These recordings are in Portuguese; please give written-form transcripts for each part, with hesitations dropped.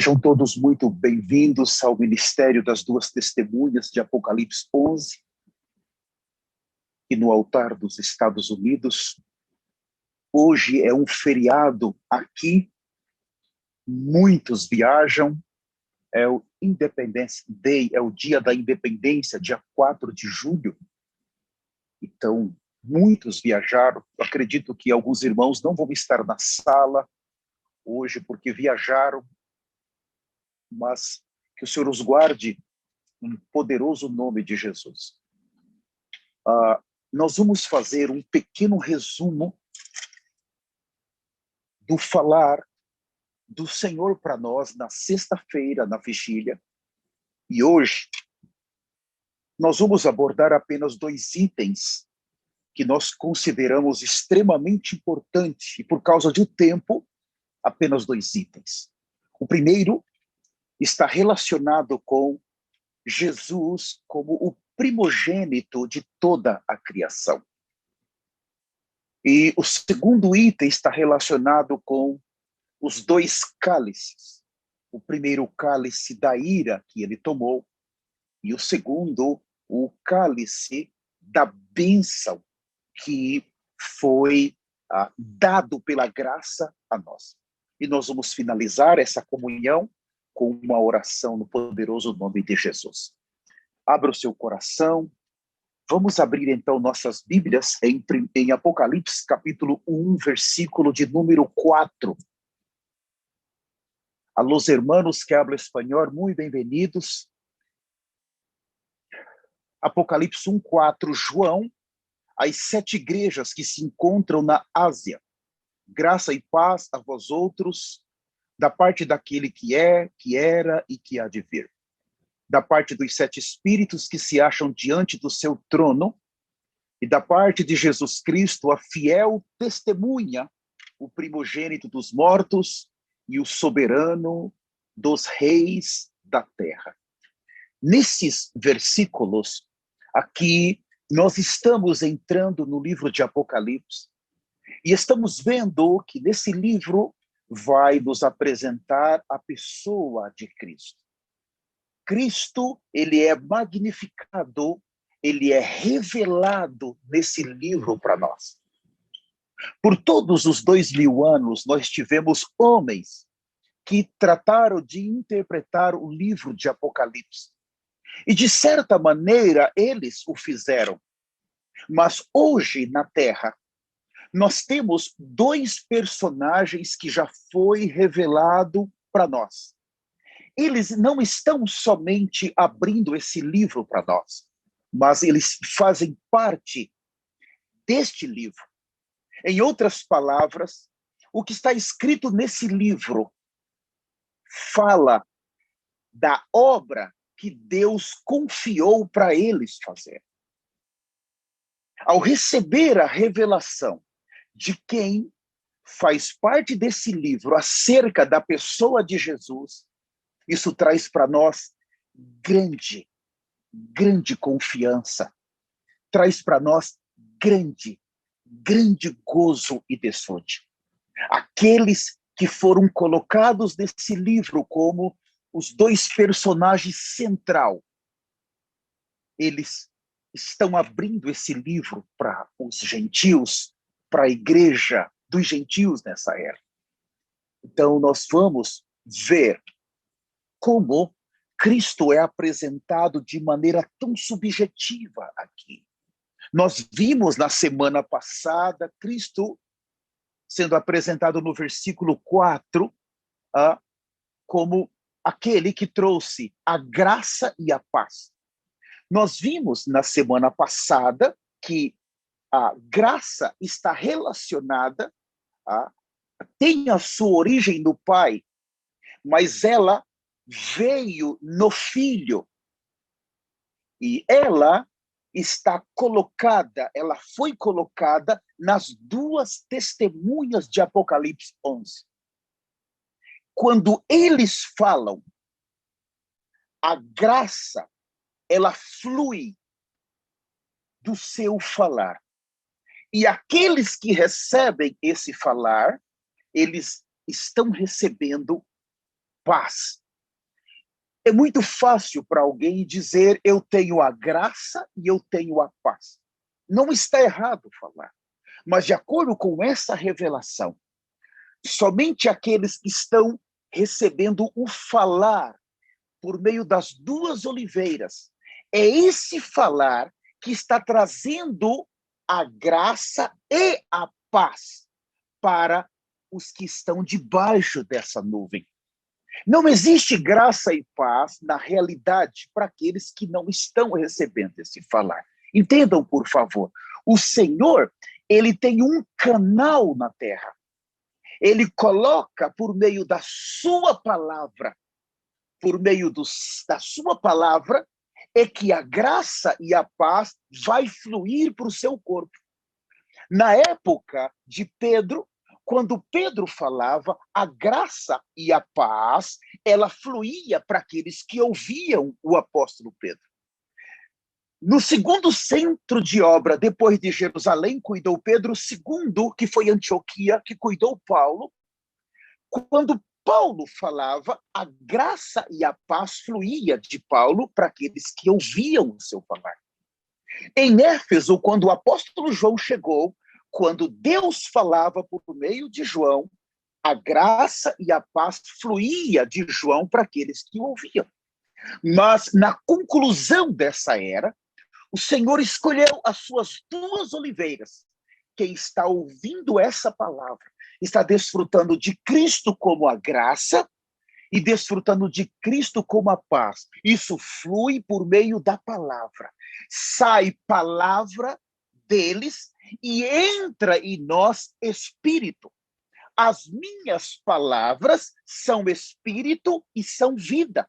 Sejam todos muito bem-vindos ao Ministério das Duas Testemunhas de Apocalipse 11, e no altar dos Estados Unidos. Hoje é um feriado aqui, muitos viajam, é o Independence Day, é o dia da independência, dia 4 de julho. Então, muitos viajaram. Eu acredito que alguns irmãos não vão estar na sala hoje porque viajaram, mas que o Senhor os guarde no poderoso nome de Jesus. Nós vamos fazer um pequeno resumo do falar do Senhor para nós na sexta-feira, na vigília. E hoje, nós vamos abordar apenas 2 itens que nós consideramos extremamente importantes, e por causa do tempo, apenas 2 itens. O primeiro está relacionado com Jesus como o primogênito de toda a criação. E o segundo item está relacionado com os 2 cálices. O primeiro, o cálice da ira que ele tomou, e o segundo, o cálice da bênção que foi dado pela graça a nós. E nós vamos finalizar essa comunhão com uma oração no poderoso nome de Jesus. Abra o seu coração. Vamos abrir então nossas Bíblias em Apocalipse capítulo 1, versículo de número 4. A los hermanos que hablan espanhol, muito bem-vindos. Apocalipse 1, 4, João, as 7 igrejas que se encontram na Ásia. Graça e paz a vós outros, da parte daquele que é, que era e que há de vir. Da parte dos 7 espíritos que se acham diante do seu trono, e da parte de Jesus Cristo, a fiel testemunha, o primogênito dos mortos e o soberano dos reis da terra. Nesses versículos, aqui, nós estamos entrando no livro de Apocalipse, e estamos vendo que nesse livro vai nos apresentar a pessoa de Cristo. Cristo, ele é magnificado, ele é revelado nesse livro para nós. Por todos os 2000 anos, nós tivemos homens que trataram de interpretar o livro de Apocalipse. E, de certa maneira, eles o fizeram. Mas hoje, na Terra, nós temos 2 personagens que já foi revelado para nós. Eles não estão somente abrindo esse livro para nós, mas eles fazem parte deste livro. Em outras palavras, o que está escrito nesse livro fala da obra que Deus confiou para eles fazer. Ao receber a revelação de quem faz parte desse livro acerca da pessoa de Jesus, isso traz para nós grande confiança. Traz para nós grande gozo e desfrute. Aqueles que foram colocados nesse livro como os 2 personagens centrais, eles estão abrindo esse livro para os gentios, para a igreja dos gentios nessa era. Então, nós vamos ver como Cristo é apresentado de maneira tão subjetiva aqui. Nós vimos na semana passada Cristo sendo apresentado no versículo 4 como aquele que trouxe a graça e a paz. Nós vimos na semana passada que a graça está relacionada, tem a sua origem no Pai, mas ela veio no Filho. E ela está colocada, ela foi colocada nas 2 testemunhas de Apocalipse 11. Quando eles falam, a graça, ela flui do seu falar. E aqueles que recebem esse falar, eles estão recebendo paz. É muito fácil para alguém dizer eu tenho a graça e eu tenho a paz. Não está errado falar. Mas de acordo com essa revelação, somente aqueles que estão recebendo o falar por meio das duas oliveiras, é esse falar que está trazendo a graça e a paz para os que estão debaixo dessa nuvem. Não existe graça e paz na realidade para aqueles que não estão recebendo esse falar. Entendam, por favor. O Senhor, ele tem um canal na terra. Ele coloca por meio da sua palavra, por meio da sua palavra, é que a graça e a paz vai fluir para o seu corpo. Na época de Pedro, quando Pedro falava, a graça e a paz, ela fluía para aqueles que ouviam o apóstolo Pedro. No segundo centro de obra, depois de Jerusalém, cuidou Pedro. O segundo, que foi Antioquia, que cuidou Paulo. Quando Paulo falava, a graça e a paz fluía de Paulo para aqueles que ouviam o seu falar. Em Éfeso, quando o apóstolo João chegou, quando Deus falava por meio de João, a graça e a paz fluía de João para aqueles que o ouviam. Mas na conclusão dessa era, o Senhor escolheu as suas duas oliveiras. Quem está ouvindo essa palavra está desfrutando de Cristo como a graça e desfrutando de Cristo como a paz. Isso flui por meio da palavra. Sai palavra deles e entra em nós espírito. As minhas palavras são espírito e são vida.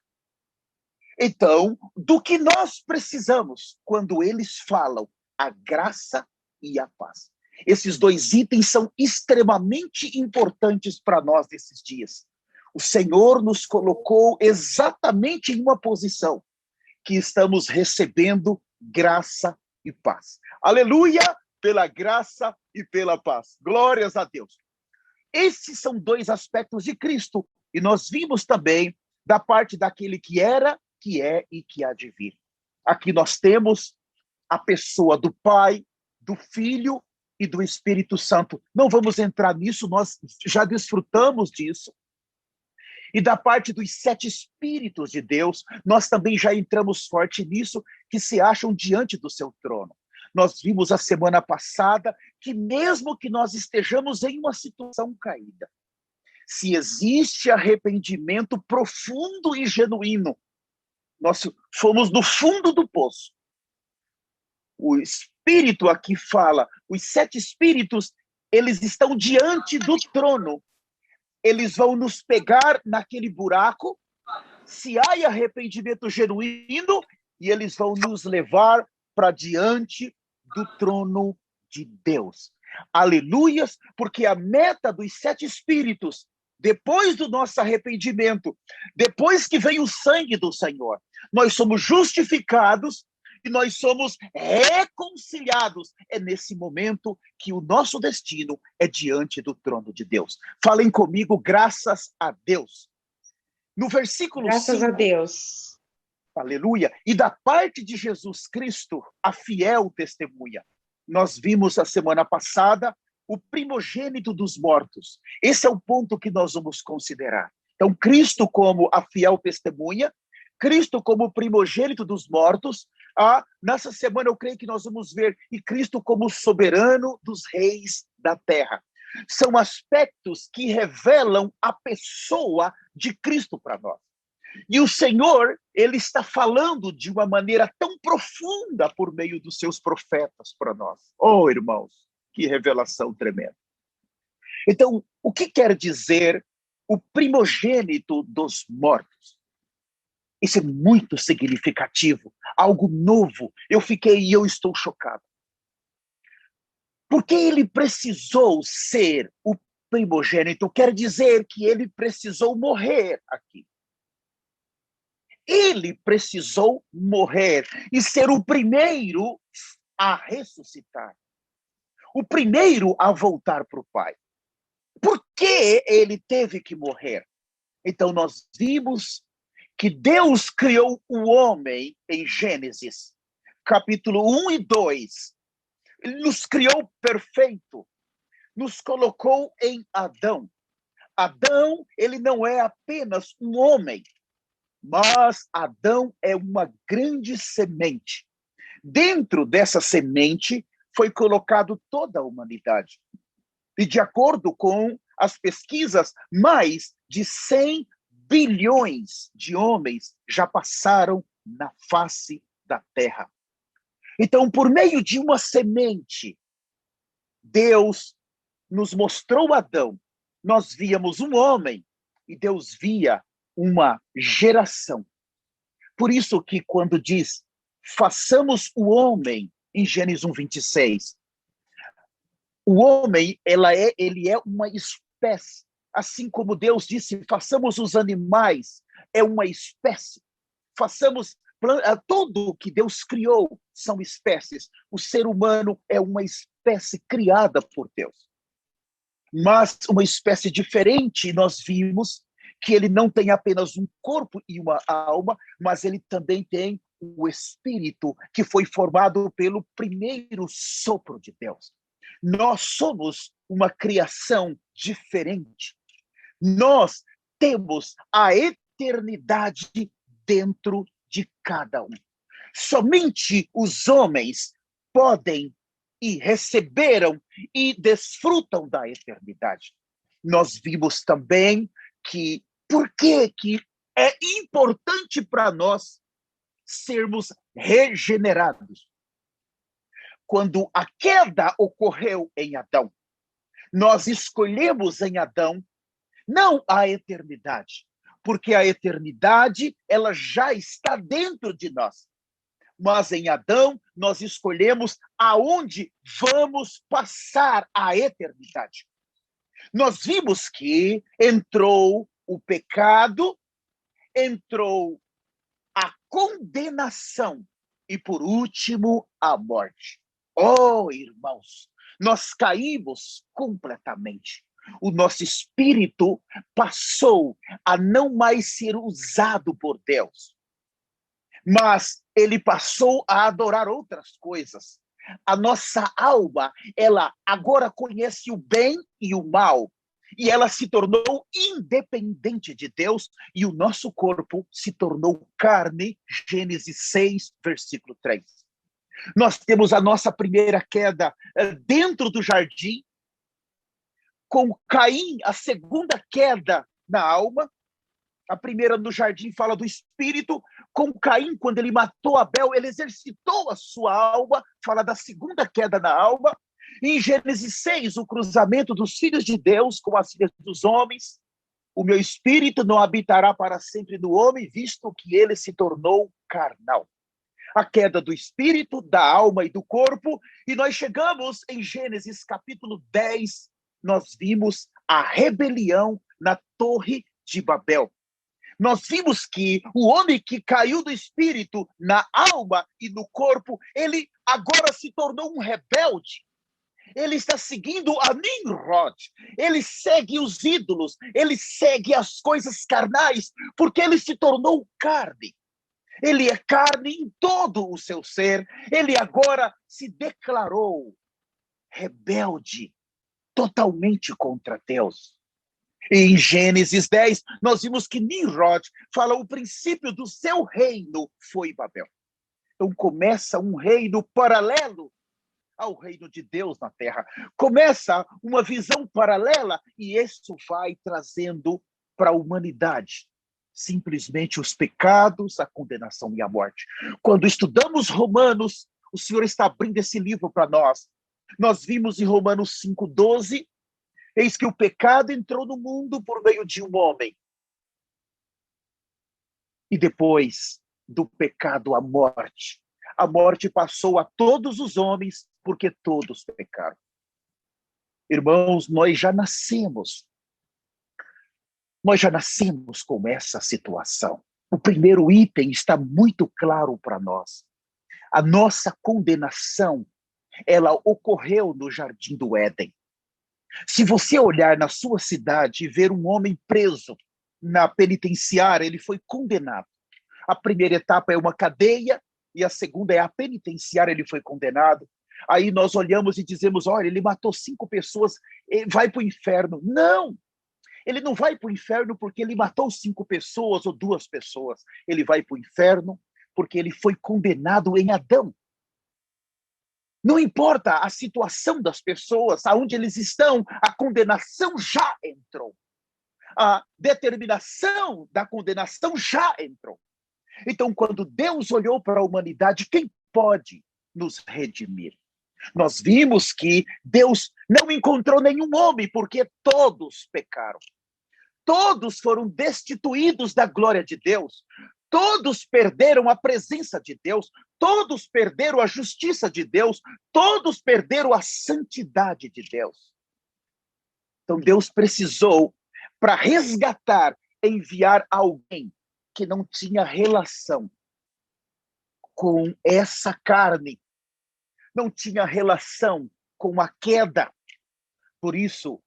Então, do que nós precisamos quando eles falam a graça e a paz? Esses dois itens são extremamente importantes para nós nesses dias. O Senhor nos colocou exatamente em uma posição que estamos recebendo graça e paz. Aleluia, pela graça e pela paz. Glórias a Deus. Esses são dois aspectos de Cristo. E nós vimos também da parte daquele que era, que é e que há de vir. Aqui nós temos a pessoa do Pai, do Filho e do Espírito Santo. Não vamos entrar nisso, nós já desfrutamos disso. E da parte dos 7 Espíritos de Deus, nós também já entramos forte nisso, que se acham diante do seu trono. Nós vimos a semana passada que mesmo que nós estejamos em uma situação caída, se existe arrependimento profundo e genuíno, nós fomos no fundo do poço. O Espírito aqui fala, os 7 Espíritos, eles estão diante do trono. Eles vão nos pegar naquele buraco, se há arrependimento genuíno, e eles vão nos levar para diante do trono de Deus. Aleluias, porque a meta dos 7 Espíritos, depois do nosso arrependimento, depois que vem o sangue do Senhor, nós somos justificados e nós somos reconciliados. É nesse momento que o nosso destino é diante do trono de Deus. Falem comigo, graças a Deus. No versículo 5... Graças a Deus. Aleluia. E da parte de Jesus Cristo, a fiel testemunha. Nós vimos a semana passada o primogênito dos mortos. Esse é o ponto que nós vamos considerar. Então, Cristo como a fiel testemunha, Cristo como primogênito dos mortos. Nessa semana eu creio que nós vamos ver e Cristo como soberano dos reis da terra. São aspectos que revelam a pessoa de Cristo para nós. E o Senhor, ele está falando de uma maneira tão profunda por meio dos seus profetas para nós. Oh, irmãos, que revelação tremenda. Então, o que quer dizer o primogênito dos mortos? Isso é muito significativo, algo novo. Eu estou chocado. Porque ele precisou ser o primogênito, quer dizer que ele precisou morrer aqui. Ele precisou morrer e ser o primeiro a ressuscitar. O primeiro a voltar para o Pai. Por que ele teve que morrer? Então nós vimos que Deus criou o homem em Gênesis, capítulo 1 e 2. Ele nos criou perfeito, nos colocou em Adão. Adão, ele não é apenas um homem, mas Adão é uma grande semente. Dentro dessa semente foi colocado toda a humanidade. E de acordo com as pesquisas, mais de 100 bilhões de homens já passaram na face da Terra. Então, por meio de uma semente, Deus nos mostrou Adão. Nós víamos um homem e Deus via uma geração. Por isso que quando diz, façamos o homem, em Gênesis 1:26, o homem, ele é uma espécie. Assim como Deus disse, façamos os animais, é uma espécie. Façamos tudo o que Deus criou são espécies. O ser humano é uma espécie criada por Deus. Mas uma espécie diferente, nós vimos que ele não tem apenas um corpo e uma alma, mas ele também tem o espírito que foi formado pelo primeiro sopro de Deus. Nós somos uma criação diferente. Nós temos a eternidade dentro de cada um. Somente os homens podem e receberam e desfrutam da eternidade. Nós vimos também que por que é importante para nós sermos regenerados. Quando a queda ocorreu em Adão, nós escolhemos em Adão não a eternidade, porque a eternidade ela já está dentro de nós. Mas em Adão nós escolhemos aonde vamos passar a eternidade. Nós vimos que entrou o pecado, entrou a condenação e, por último, a morte. Oh, irmãos, nós caímos completamente. O nosso espírito passou a não mais ser usado por Deus, mas ele passou a adorar outras coisas. A nossa alma, ela agora conhece o bem e o mal, e ela se tornou independente de Deus, e o nosso corpo se tornou carne, Gênesis 6, versículo 3. Nós temos a nossa primeira queda dentro do jardim, com Caim, a segunda queda na alma. A primeira no jardim fala do espírito. Com Caim, quando ele matou Abel, ele exercitou a sua alma, fala da segunda queda na alma. Em Gênesis 6, o cruzamento dos filhos de Deus com as filhas dos homens. O meu espírito não habitará para sempre no homem, visto que ele se tornou carnal. A queda do espírito, da alma e do corpo. E nós chegamos em Gênesis capítulo 10, nós vimos a rebelião na Torre de Babel. Nós vimos que o homem que caiu do espírito na alma e no corpo, ele agora se tornou um rebelde. Ele está seguindo a Nimrod. Ele segue os ídolos. Ele segue as coisas carnais, porque ele se tornou carne. Ele é carne em todo o seu ser. Ele agora se declarou rebelde, totalmente contra Deus. Em Gênesis 10, nós vimos que Nimrod fala o princípio do seu reino foi Babel. Então começa um reino paralelo ao reino de Deus na terra. Começa uma visão paralela e isso vai trazendo para a humanidade simplesmente os pecados, a condenação e a morte. Quando estudamos Romanos, o Senhor está abrindo esse livro para nós. Nós vimos em Romanos 5:12, eis que o pecado entrou no mundo por meio de um homem. E depois do pecado, a morte. A morte passou a todos os homens, porque todos pecaram. Irmãos, nós já nascemos com essa situação. O primeiro item está muito claro para nós. A nossa condenação, ela ocorreu no Jardim do Éden. Se você olhar na sua cidade e ver um homem preso, na penitenciária, ele foi condenado. A primeira etapa é uma cadeia e a segunda é a penitenciária, ele foi condenado. Aí nós olhamos e dizemos, olha, ele matou 5 pessoas, vai para o inferno. Não! Ele não vai para o inferno porque ele matou 5 pessoas ou 2 pessoas. Ele vai para o inferno porque ele foi condenado em Adão. Não importa a situação das pessoas, aonde eles estão, a condenação já entrou. A determinação da condenação já entrou. Então, quando Deus olhou para a humanidade, quem pode nos redimir? Nós vimos que Deus não encontrou nenhum homem, porque todos pecaram. Todos foram destituídos da glória de Deus. Todos perderam a presença de Deus. Todos perderam a justiça de Deus. Todos perderam a santidade de Deus. Então, Deus precisou, para resgatar, enviar alguém que não tinha relação com essa carne, não tinha relação com a queda. Por isso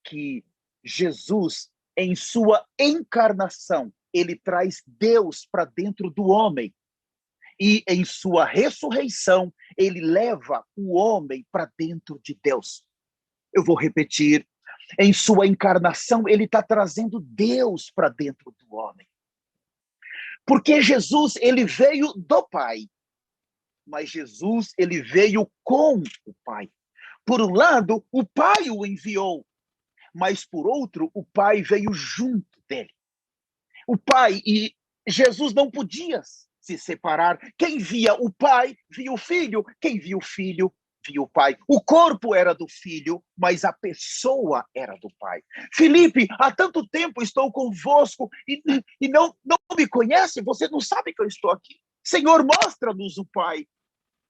que Jesus, em sua encarnação, ele traz Deus para dentro do homem. E em sua ressurreição, ele leva o homem para dentro de Deus. Eu vou repetir. Em sua encarnação, ele está trazendo Deus para dentro do homem. Porque Jesus, ele veio do Pai. Mas Jesus, ele veio com o Pai. Por um lado, o Pai o enviou. Mas por outro, o Pai veio junto dele. O Pai e Jesus não podiam se separar. Quem via o Pai, via o Filho. Quem via o Filho, via o Pai. O corpo era do Filho, mas a pessoa era do Pai. Felipe, há tanto tempo estou convosco e não me conhece? Você não sabe que eu estou aqui? Senhor, mostra-nos o Pai.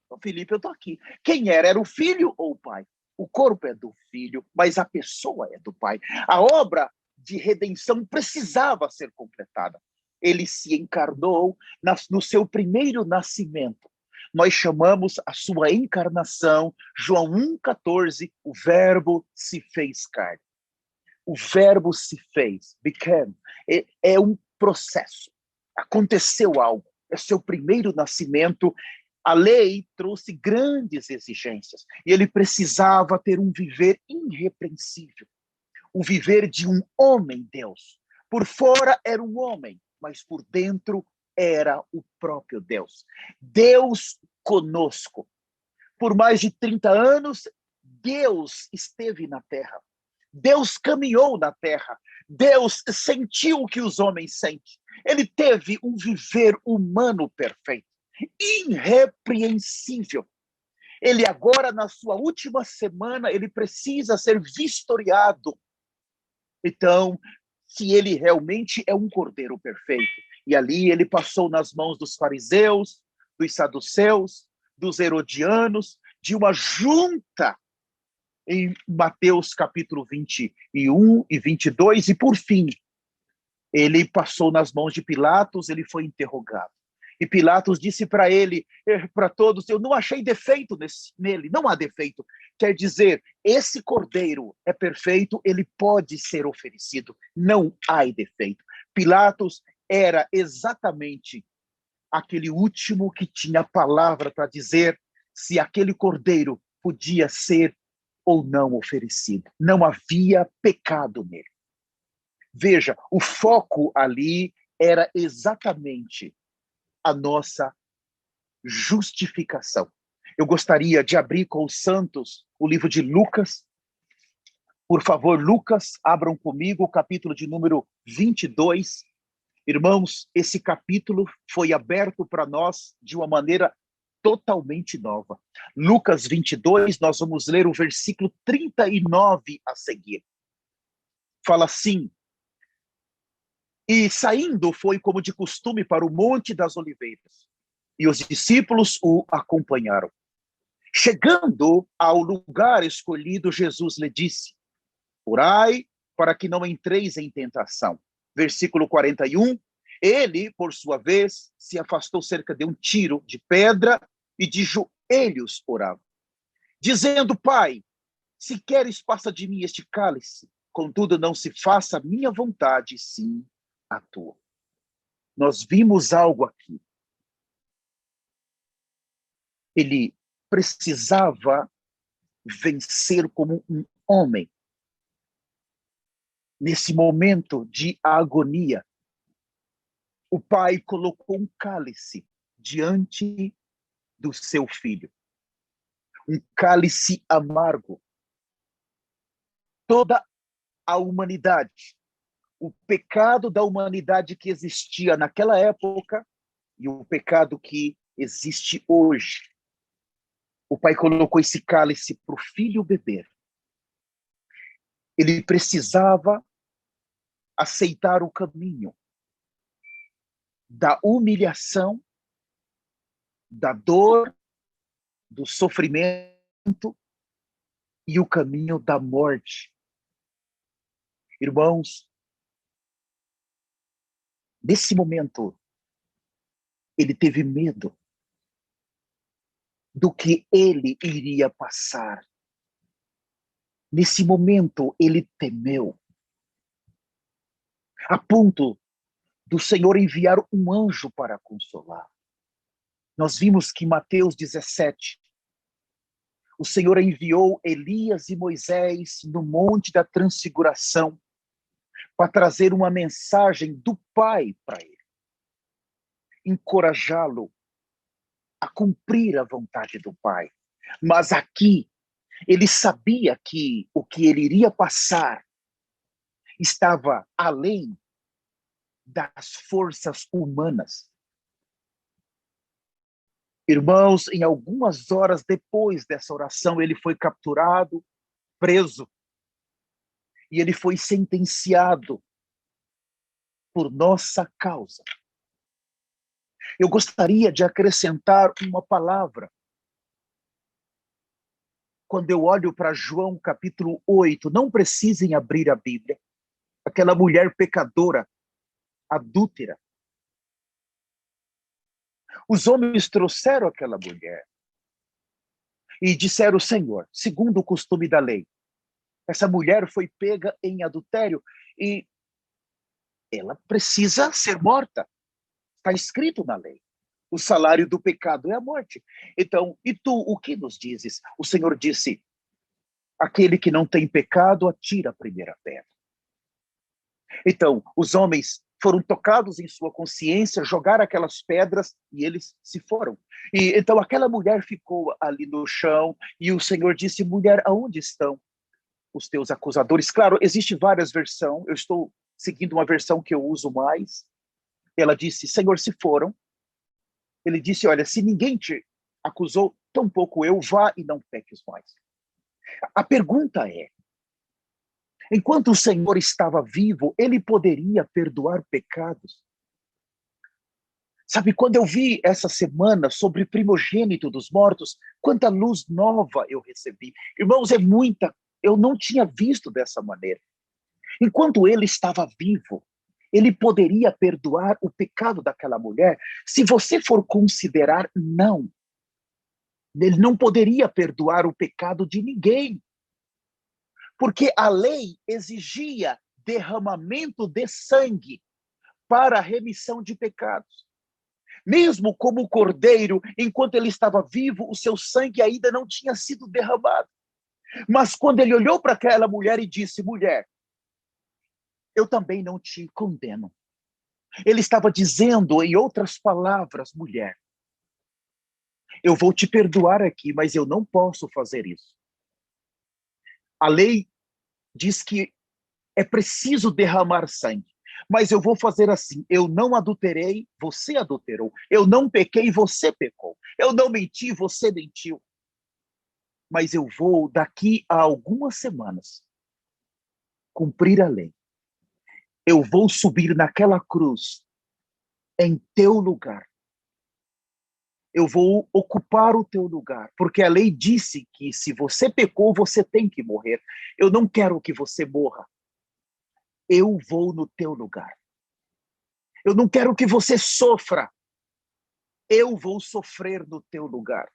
Então, Felipe, eu estou aqui. Quem era? Era o Filho ou o Pai? O corpo é do Filho, mas a pessoa é do Pai. A obra de redenção precisava ser completada. Ele se encarnou no seu primeiro nascimento. Nós chamamos a sua encarnação, João 1,14, o verbo se fez carne. O verbo se fez, became. É um processo. Aconteceu algo. É seu primeiro nascimento. A lei trouxe grandes exigências. E ele precisava ter um viver irrepreensível. O viver de um homem-Deus. Por fora era um homem, mas por dentro era o próprio Deus. Deus conosco. Por mais de 30 anos, Deus esteve na terra. Deus caminhou na terra. Deus sentiu o que os homens sentem. Ele teve um viver humano perfeito, irrepreensível. Ele agora, na sua última semana, ele precisa ser vistoriado. Então, se ele realmente é um cordeiro perfeito. E ali ele passou nas mãos dos fariseus, dos saduceus, dos herodianos, de uma junta em Mateus capítulo 21 e 22, e por fim, ele passou nas mãos de Pilatos, ele foi interrogado. E Pilatos disse para ele, para todos, eu não achei defeito nele, não há defeito. Quer dizer, esse cordeiro é perfeito, ele pode ser oferecido, não há defeito. Pilatos era exatamente aquele último que tinha a palavra para dizer se aquele cordeiro podia ser ou não oferecido. Não havia pecado nele. Veja, o foco ali era exatamente a nossa justificação. Eu gostaria de abrir com os santos o livro de Lucas. Por favor, Lucas, abram comigo o capítulo de número 22. Irmãos, esse capítulo foi aberto para nós de uma maneira totalmente nova. Lucas 22, nós vamos ler o versículo 39 a seguir. Fala assim: e saindo foi como de costume para o Monte das Oliveiras, e os discípulos o acompanharam. Chegando ao lugar escolhido, Jesus lhe disse: orai para que não entreis em tentação. Versículo 41, ele, por sua vez, se afastou cerca de um tiro de pedra e de joelhos orava, dizendo: Pai, se queres, passa de mim este cálice, contudo não se faça a minha vontade, sim atuou. Nós vimos algo aqui. Ele precisava vencer como um homem. Nesse momento de agonia, o pai colocou um cálice diante do seu filho. Um cálice amargo. Toda a humanidade, o pecado da humanidade que existia naquela época e o pecado que existe hoje. O pai colocou esse cálice para o filho beber. Ele precisava aceitar o caminho da humilhação, da dor, do sofrimento e o caminho da morte. Irmãos, nesse momento, ele teve medo do que ele iria passar. Nesse momento, ele temeu, a ponto do Senhor enviar um anjo para consolar. Nós vimos que em Mateus 17, o Senhor enviou Elias e Moisés no Monte da Transfiguração para trazer uma mensagem do Pai para ele, encorajá-lo a cumprir a vontade do Pai. Mas aqui, ele sabia que o que ele iria passar estava além das forças humanas. Irmãos, em algumas horas depois dessa oração, ele foi capturado, preso, e ele foi sentenciado por nossa causa. Eu gostaria de acrescentar uma palavra. Quando eu olho para João capítulo 8, não precisem abrir a Bíblia, aquela mulher pecadora, adúltera. Os homens trouxeram aquela mulher e disseram: Senhor, segundo o costume da lei, essa mulher foi pega em adultério e ela precisa ser morta. Está escrito na lei. O salário do pecado é a morte. Então, e tu, o que nos dizes? O Senhor disse: aquele que não tem pecado, atira a primeira pedra. Então, os homens foram tocados em sua consciência, jogaram aquelas pedras e eles se foram. E então aquela mulher ficou ali no chão e o Senhor disse: mulher, aonde estão os teus acusadores? Claro, existe várias versões, eu estou seguindo uma versão que eu uso mais. Ela disse: Senhor, se foram. Ele disse: olha, se ninguém te acusou, tampouco eu, vá e não peques mais. A pergunta é, enquanto o Senhor estava vivo, ele poderia perdoar pecados? Sabe, quando eu vi essa semana sobre primogênito dos mortos, quanta luz nova eu recebi. Irmãos, é muita, eu não tinha visto dessa maneira. Enquanto ele estava vivo, ele poderia perdoar o pecado daquela mulher? Se você for considerar, não. Ele não poderia perdoar o pecado de ninguém. Porque a lei exigia derramamento de sangue para a remissão de pecados. Mesmo como o cordeiro, enquanto ele estava vivo, o seu sangue ainda não tinha sido derramado. Mas quando ele olhou para aquela mulher e disse: mulher, eu também não te condeno. Ele estava dizendo, em outras palavras: mulher, eu vou te perdoar aqui, mas eu não posso fazer isso. A lei diz que é preciso derramar sangue. Mas eu vou fazer assim: eu não adulterei, você adulterou. Eu não pequei, você pecou. Eu não menti, você mentiu. Mas eu vou, daqui a algumas semanas, cumprir a lei. Eu vou subir naquela cruz, em teu lugar. Eu vou ocupar o teu lugar, porque a lei disse que se você pecou, você tem que morrer. Eu não quero que você morra. Eu vou no teu lugar. Eu não quero que você sofra. Eu vou sofrer no teu lugar.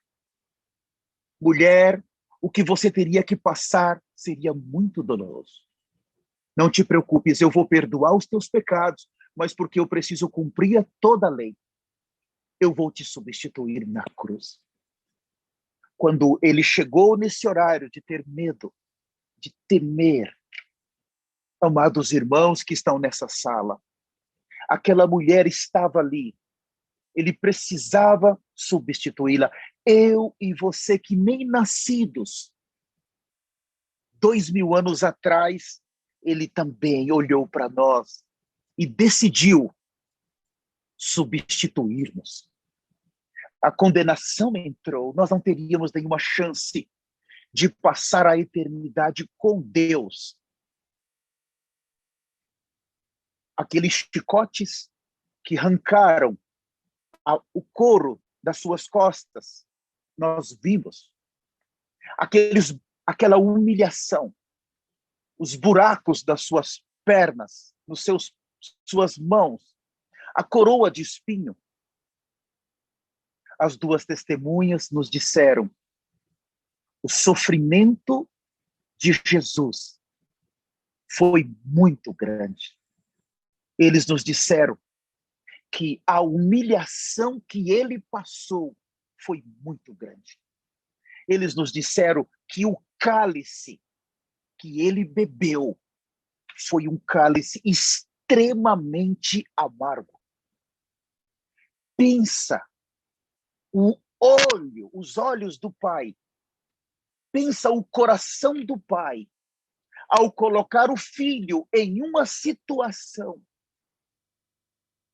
Mulher, o que você teria que passar seria muito doloroso. Não te preocupes, eu vou perdoar os teus pecados, mas porque eu preciso cumprir toda a lei, eu vou te substituir na cruz. Quando ele chegou nesse horário de ter medo, de temer, amados irmãos que estão nessa sala, aquela mulher estava ali, ele precisava substituí-la. Eu e você que nem nascidos, 2000 anos atrás, ele também olhou para nós e decidiu substituir-nos. A condenação entrou, nós não teríamos nenhuma chance de passar a eternidade com Deus. Aqueles chicotes que arrancaram o couro das suas costas, nós vimos. Aquela humilhação, os buracos das suas pernas, nos suas mãos, a coroa de espinho. As duas testemunhas nos disseram: o sofrimento de Jesus foi muito grande. Eles nos disseram que a humilhação que ele passou foi muito grande. Eles nos disseram que o cálice que ele bebeu foi um cálice extremamente amargo. Pensa, os olhos do Pai, pensa o coração do Pai ao colocar o filho em uma situação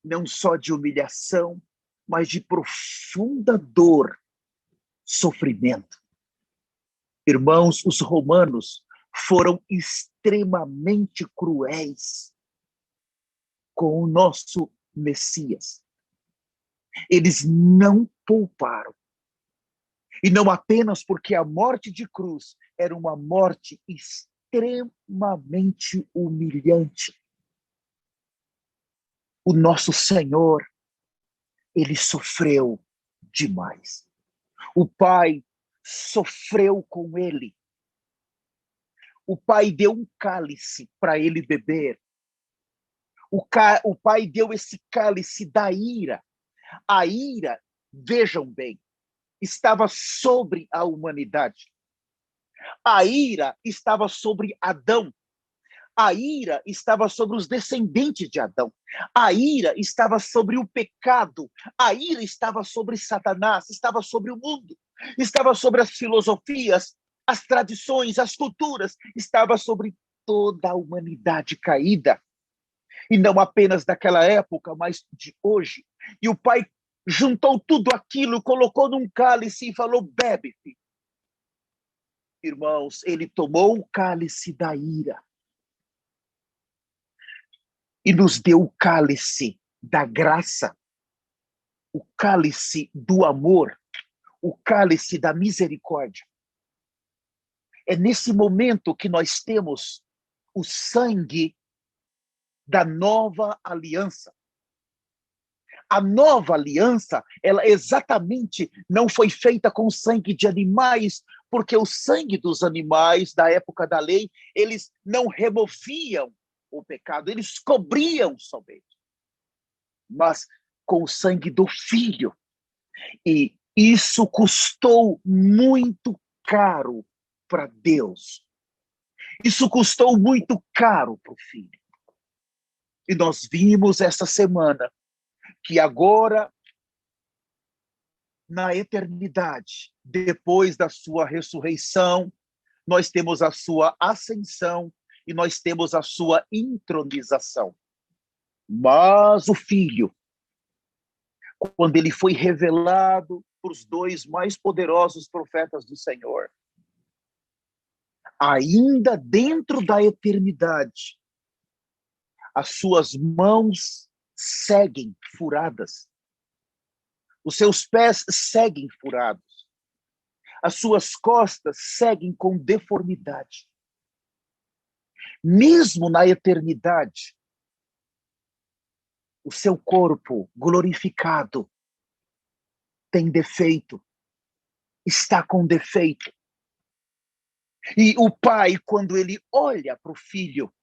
não só de humilhação, mas de profunda dor, sofrimento. Irmãos, os romanos foram extremamente cruéis com o nosso Messias. Eles não pouparam. E não apenas porque a morte de cruz era uma morte extremamente humilhante. O nosso Senhor, ele sofreu demais. O Pai sofreu com ele. O Pai deu um cálice para ele beber. O Pai deu esse cálice da ira. A ira, vejam bem, estava sobre a humanidade. A ira estava sobre Adão. A ira estava sobre os descendentes de Adão. A ira estava sobre o pecado. A ira estava sobre Satanás, estava sobre o mundo. Estava sobre as filosofias, as tradições, as culturas. Estava sobre toda a humanidade caída. E não apenas daquela época, mas de hoje. E o Pai juntou tudo aquilo, colocou num cálice e falou: bebe, filho. Irmãos, ele tomou o cálice da ira e nos deu o cálice da graça, o cálice do amor, o cálice da misericórdia. É nesse momento que nós temos o sangue da nova aliança. A nova aliança, ela exatamente não foi feita com sangue de animais, porque o sangue dos animais da época da lei, eles não removiam o pecado, eles cobriam somente. Mas com o sangue do Filho. E isso custou muito caro para Deus. Isso custou muito caro para o Filho. E nós vimos essa semana que agora, na eternidade, depois da sua ressurreição, nós temos a sua ascensão e nós temos a sua entronização. Mas o Filho, quando ele foi revelado para os dois mais poderosos profetas do Senhor, ainda dentro da eternidade, as suas mãos seguem furadas, os seus pés seguem furados, as suas costas seguem com deformidade. Mesmo na eternidade, o seu corpo glorificado tem defeito, está com defeito. E o Pai, quando ele olha para o Filho,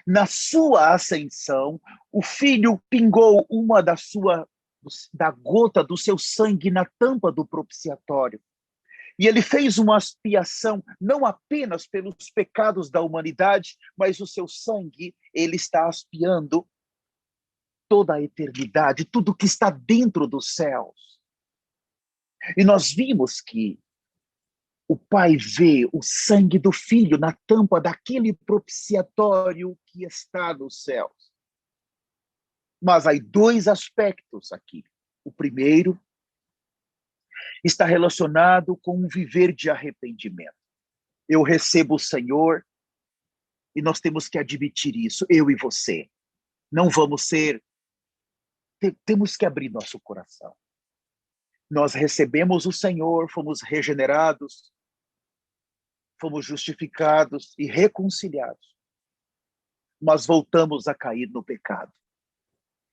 Na sua ascensão, o Filho pingou da gota do seu sangue na tampa do propiciatório. E ele fez uma expiação, não apenas pelos pecados da humanidade, mas o seu sangue, ele está expiando toda a eternidade, tudo que está dentro dos céus. E nós vimos que o Pai vê o sangue do Filho na tampa daquele propiciatório que está nos céus. Mas há dois aspectos aqui. O primeiro está relacionado com um viver de arrependimento. Eu recebo o Senhor e nós temos que admitir isso, eu e você. Não vamos ser... Temos que abrir nosso coração. Nós recebemos o Senhor, fomos regenerados, fomos justificados e reconciliados. Mas voltamos a cair no pecado.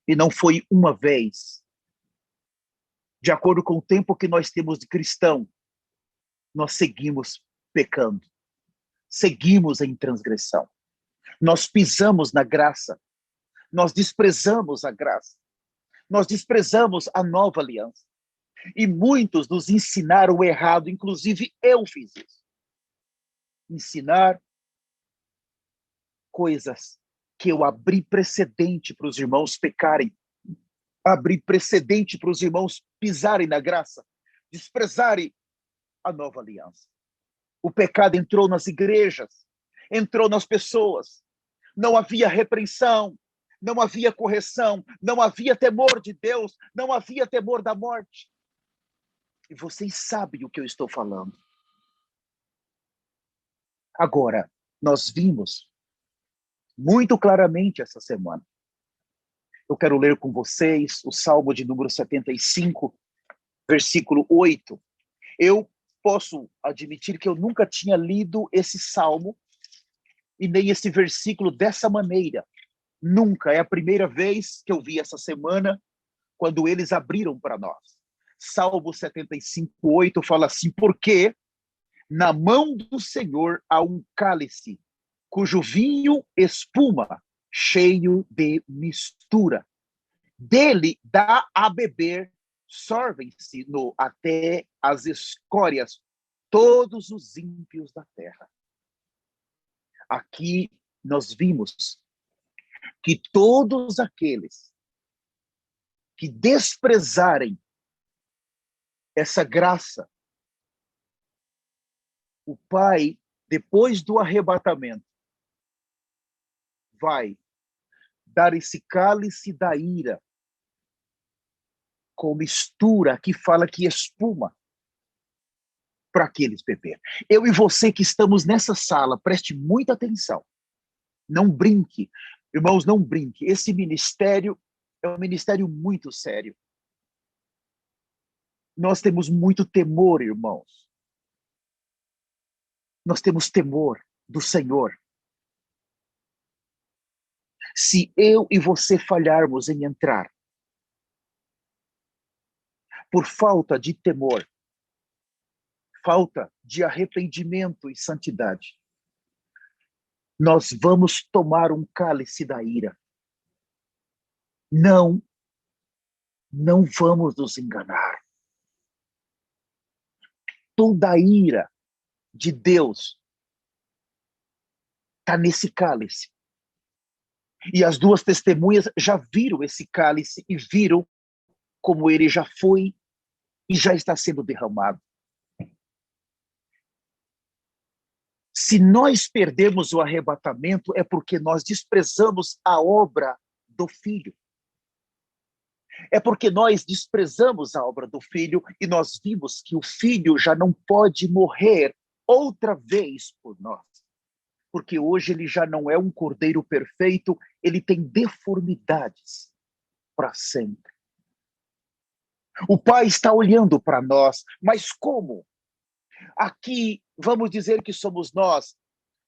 E não foi uma vez. De acordo com o tempo que nós temos de cristão, nós seguimos pecando. Seguimos em transgressão. Nós pisamos na graça. Nós desprezamos a graça. Nós desprezamos a nova aliança. E muitos nos ensinaram o errado, inclusive eu fiz isso. Ensinar coisas que eu abri precedente para os irmãos pecarem. Abri precedente para os irmãos pisarem na graça, desprezarem a nova aliança. O pecado entrou nas igrejas, entrou nas pessoas. Não havia repreensão, não havia correção, não havia temor de Deus, não havia temor da morte. E vocês sabem o que eu estou falando. Agora, nós vimos muito claramente essa semana. Eu quero ler com vocês o Salmo de número 75, versículo 8. Eu posso admitir que eu nunca tinha lido esse salmo e nem esse versículo dessa maneira. Nunca. É a primeira vez que eu vi essa semana, quando eles abriram para nós. Salmo 75, 8 fala assim: porque na mão do Senhor há um cálice, cujo vinho espuma, cheio de mistura. Dele dá a beber, sorvem-se até as escórias todos os ímpios da terra. Aqui nós vimos que todos aqueles que desprezarem essa graça, o Pai, depois do arrebatamento, vai dar esse cálice da ira com mistura que fala que espuma para aqueles beber. Eu e você que estamos nessa sala, preste muita atenção. Não brinque. Irmãos, não brinque. Esse ministério é um ministério muito sério. Nós temos muito temor, irmãos. Nós temos temor do Senhor. Se eu e você falharmos em entrar por falta de temor, falta de arrependimento e santidade, nós vamos tomar um cálice da ira. Não vamos nos enganar. Toda a ira de Deus está nesse cálice. E as duas testemunhas já viram esse cálice e viram como ele já foi e já está sendo derramado. Se nós perdemos o arrebatamento, é porque nós desprezamos a obra do Filho. É porque nós desprezamos a obra do Filho e nós vimos que o Filho já não pode morrer outra vez por nós. Porque hoje ele já não é um cordeiro perfeito, ele tem deformidades para sempre. O Pai está olhando para nós, mas como? Aqui, vamos dizer que somos nós.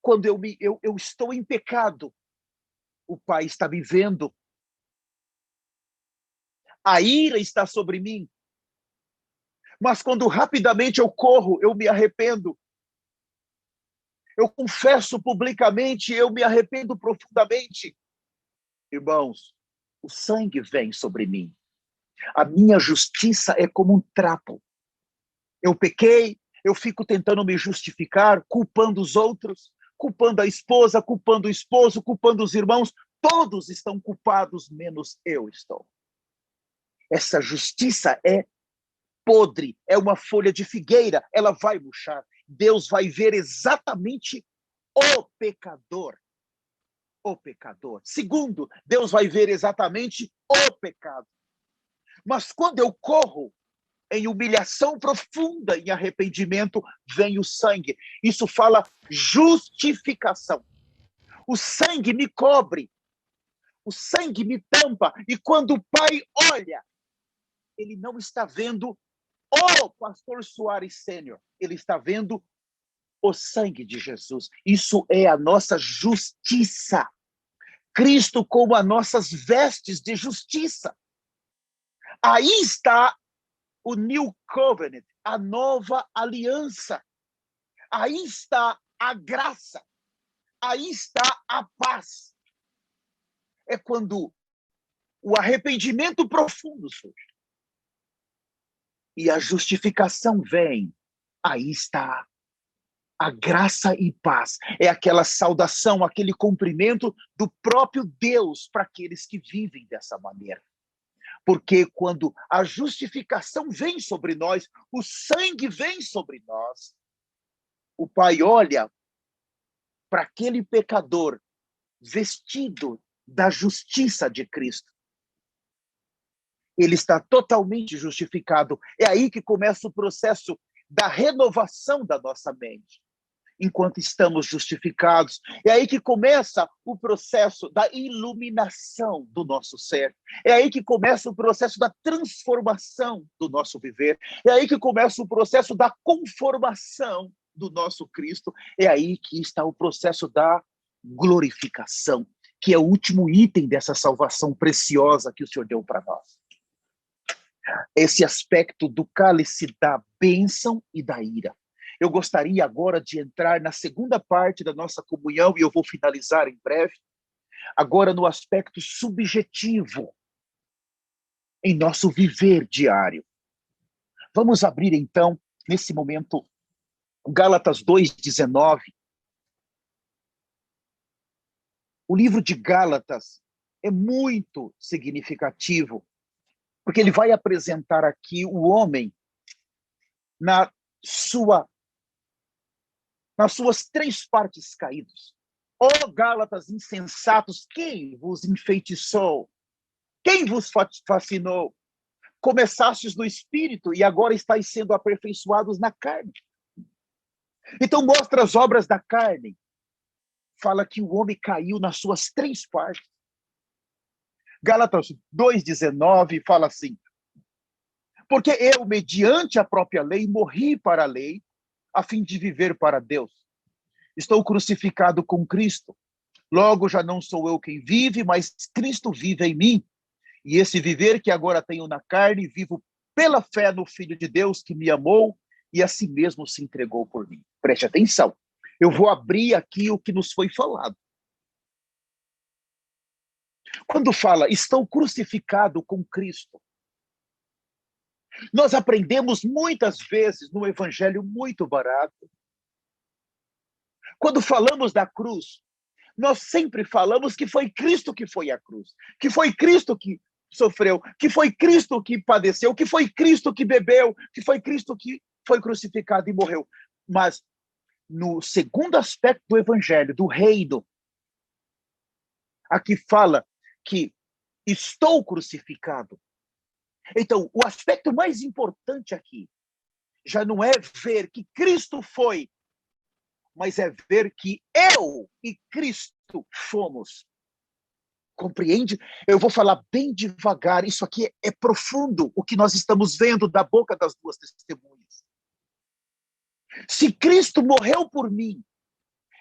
Quando eu estou em pecado, o Pai está me vendo. A ira está sobre mim. Mas quando rapidamente eu corro, eu me arrependo. eu confesso publicamente, eu me arrependo profundamente. Irmãos, o sangue vem sobre mim. A minha justiça é como um trapo. Eu pequei, eu fico tentando me justificar, culpando os outros, culpando a esposa, culpando o esposo, culpando os irmãos. Todos estão culpados, menos eu estou. Essa justiça é podre, é uma folha de figueira, ela vai murchar. Deus vai ver exatamente o pecador. O pecador. Segundo, Deus vai ver exatamente o pecado. Mas quando eu corro em humilhação profunda, em arrependimento, vem o sangue. Isso fala justificação. O sangue me cobre, o sangue me tampa, e quando o Pai olha, ele não está vendo o pastor Soares Sênior, ele está vendo o sangue de Jesus. Isso é a nossa justiça. Cristo como as nossas vestes de justiça. Aí está o New Covenant, a nova aliança. Aí está a graça. Aí está a paz. É quando o arrependimento profundo surge e a justificação vem. Aí está a graça e paz. É aquela saudação, aquele cumprimento do próprio Deus para aqueles que vivem dessa maneira. Porque quando a justificação vem sobre nós, o sangue vem sobre nós, o Pai olha para aquele pecador vestido da justiça de Cristo. Ele está totalmente justificado. É aí que começa o processo da renovação da nossa mente. Enquanto estamos justificados, é aí que começa o processo da iluminação do nosso ser. É aí que começa o processo da transformação do nosso viver. É aí que começa o processo da conformação do nosso Cristo. É aí que está o processo da glorificação, que é o último item dessa salvação preciosa que o Senhor deu para nós. Esse aspecto do cálice da bênção e da ira. Eu gostaria agora de entrar na segunda parte da nossa comunhão, e eu vou finalizar em breve, agora no aspecto subjetivo, em nosso viver diário. Vamos abrir então, nesse momento, Gálatas 2:19. O livro de Gálatas é muito significativo, porque ele vai apresentar aqui o homem nas suas três partes caídas. Ó Gálatas insensatos, quem vos enfeitiçou? Quem vos fascinou? Começastes no espírito e agora estáis sendo aperfeiçoados na carne. Então mostra as obras da carne. Fala que o homem caiu nas suas três partes. Gálatas 2:19 fala assim: porque eu, mediante a própria lei, morri para a lei, a fim de viver para Deus. Estou crucificado com Cristo. Logo já não sou eu quem vive, mas Cristo vive em mim. E esse viver que agora tenho na carne, vivo pela fé no Filho de Deus que me amou e a si mesmo se entregou por mim. Preste atenção. Eu vou abrir aqui o que nos foi falado. Quando fala, estou crucificado com Cristo, nós aprendemos muitas vezes no evangelho muito barato. Quando falamos da cruz, nós sempre falamos que foi Cristo que foi a cruz, que foi Cristo que sofreu, que foi Cristo que padeceu, que foi Cristo que bebeu, que foi Cristo que foi crucificado e morreu. Mas no segundo aspecto do evangelho, do reino, aqui fala que estou crucificado. Então, o aspecto mais importante aqui já não é ver que Cristo foi, mas é ver que eu e Cristo fomos. Compreende? Eu vou falar bem devagar, isso aqui é profundo, o que nós estamos vendo da boca das duas testemunhas. Se Cristo morreu por mim,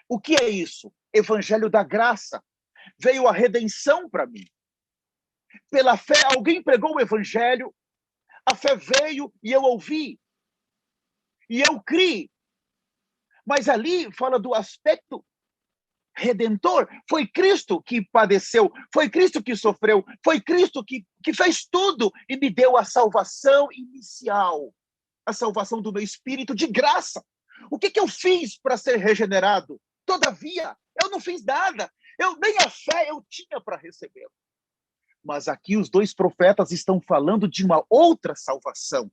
o que é isso? Evangelho da graça. Veio a redenção para mim. Pela fé, alguém pregou o evangelho, a fé veio e eu ouvi. E eu criei. Mas ali fala do aspecto redentor. Foi Cristo que padeceu, foi Cristo que sofreu, foi Cristo que fez tudo e me deu a salvação inicial, a salvação do meu espírito de graça. O que eu fiz para ser regenerado? Todavia, eu não fiz nada. Nem a fé eu tinha para receber. Mas aqui os dois profetas estão falando de uma outra salvação.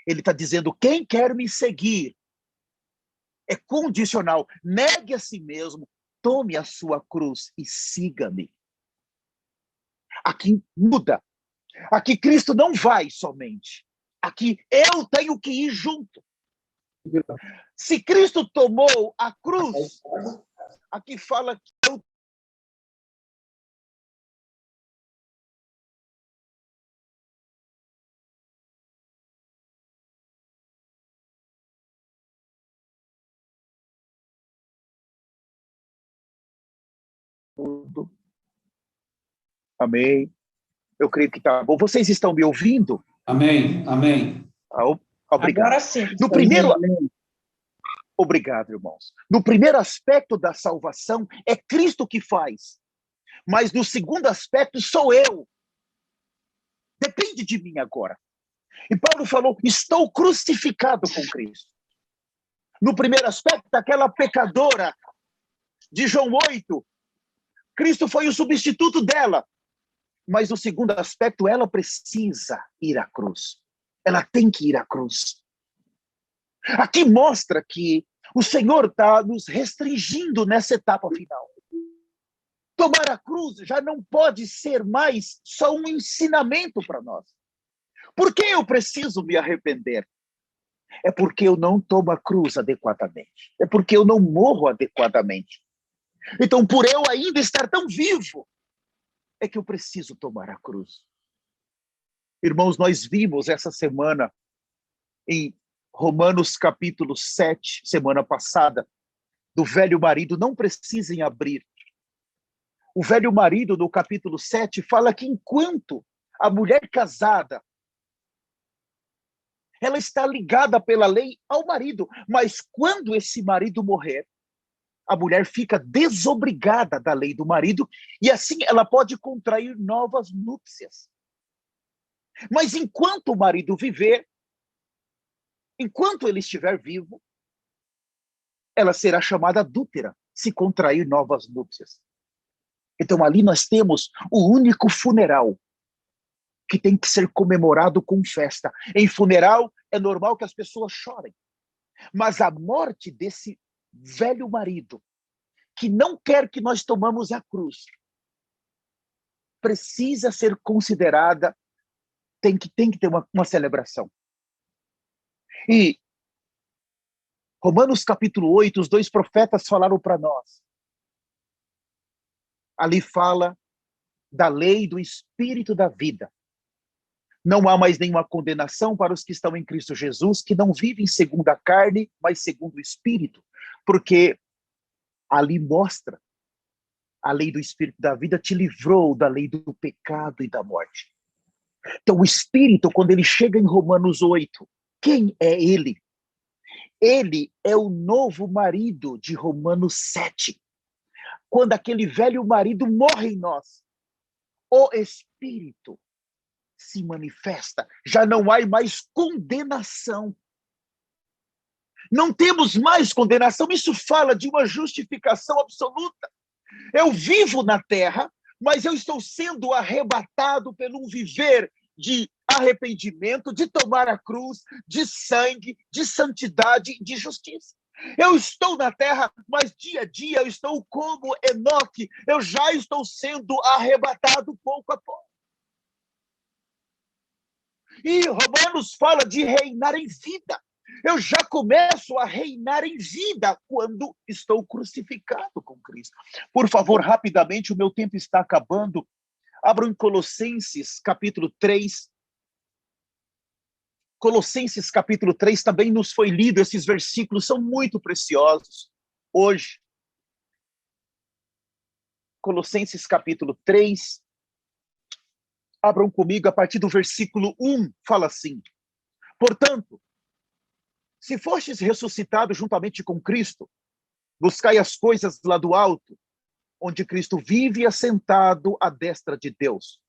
Ele está dizendo, quem quer me seguir, é condicional. Negue a si mesmo, tome a sua cruz e siga-me. Aqui muda. Aqui Cristo não vai somente. Aqui eu tenho que ir junto. Se Cristo tomou a cruz, aqui fala que eu Amém. Eu creio que está bom. Vocês estão me ouvindo? Amém, amém. Obrigado. Agora sim. Obrigado, irmãos. No primeiro aspecto da salvação, é Cristo que faz. Mas no segundo aspecto, sou eu. Depende de mim agora. E Paulo falou, estou crucificado com Cristo. No primeiro aspecto, aquela pecadora de João 8, Cristo foi o substituto dela. Mas no segundo aspecto, ela precisa ir à cruz. Ela tem que ir à cruz. Aqui mostra que o Senhor está nos restringindo nessa etapa final. Tomar a cruz já não pode ser mais só um ensinamento para nós. Por que eu preciso me arrepender? É porque eu não tomo a cruz adequadamente. É porque eu não morro adequadamente. Então, por eu ainda estar tão vivo, é que eu preciso tomar a cruz. Irmãos, nós vimos essa semana em Romanos capítulo 7, semana passada, do velho marido, não precisem abrir. O velho marido, no capítulo 7, fala que enquanto a mulher casada, ela está ligada pela lei ao marido, mas quando esse marido morrer, a mulher fica desobrigada da lei do marido e assim ela pode contrair novas núpcias. Mas enquanto o marido viver, enquanto ele estiver vivo, ela será chamada adúltera, se contrair novas núpcias. Então ali nós temos o único funeral que tem que ser comemorado com festa. Em funeral é normal que as pessoas chorem, mas a morte desse velho marido, que não quer que nós tomamos a cruz, precisa ser considerada, tem que ter uma celebração. E Romanos capítulo 8, os dois profetas falaram para nós. Ali fala da lei do Espírito da vida. Não há mais nenhuma condenação para os que estão em Cristo Jesus, que não vivem segundo a carne, mas segundo o Espírito. Porque ali mostra, a lei do Espírito da vida te livrou da lei do pecado e da morte. Então o Espírito, quando ele chega em Romanos 8, quem é ele? Ele é o novo marido de Romanos 7. Quando aquele velho marido morre em nós, o Espírito se manifesta, já não há mais condenação. Não temos mais condenação, isso fala de uma justificação absoluta. Eu vivo na terra, mas eu estou sendo arrebatado pelo viver de arrependimento, de tomar a cruz, de sangue, de santidade, de justiça. Eu estou na terra, mas dia a dia eu estou como Enoque, eu já estou sendo arrebatado pouco a pouco. E Romanos fala de reinar em vida. Eu já começo a reinar em vida quando estou crucificado com Cristo. Por favor, rapidamente, o meu tempo está acabando. Abram em Colossenses, capítulo 3. Colossenses, capítulo 3, também nos foi lido, esses versículos são muito preciosos hoje. Colossenses, capítulo 3. Abram comigo a partir do versículo 1, fala assim. Portanto, Se fostes ressuscitado juntamente com Cristo, buscai as coisas lá do alto, onde Cristo vive assentado à destra de Deus.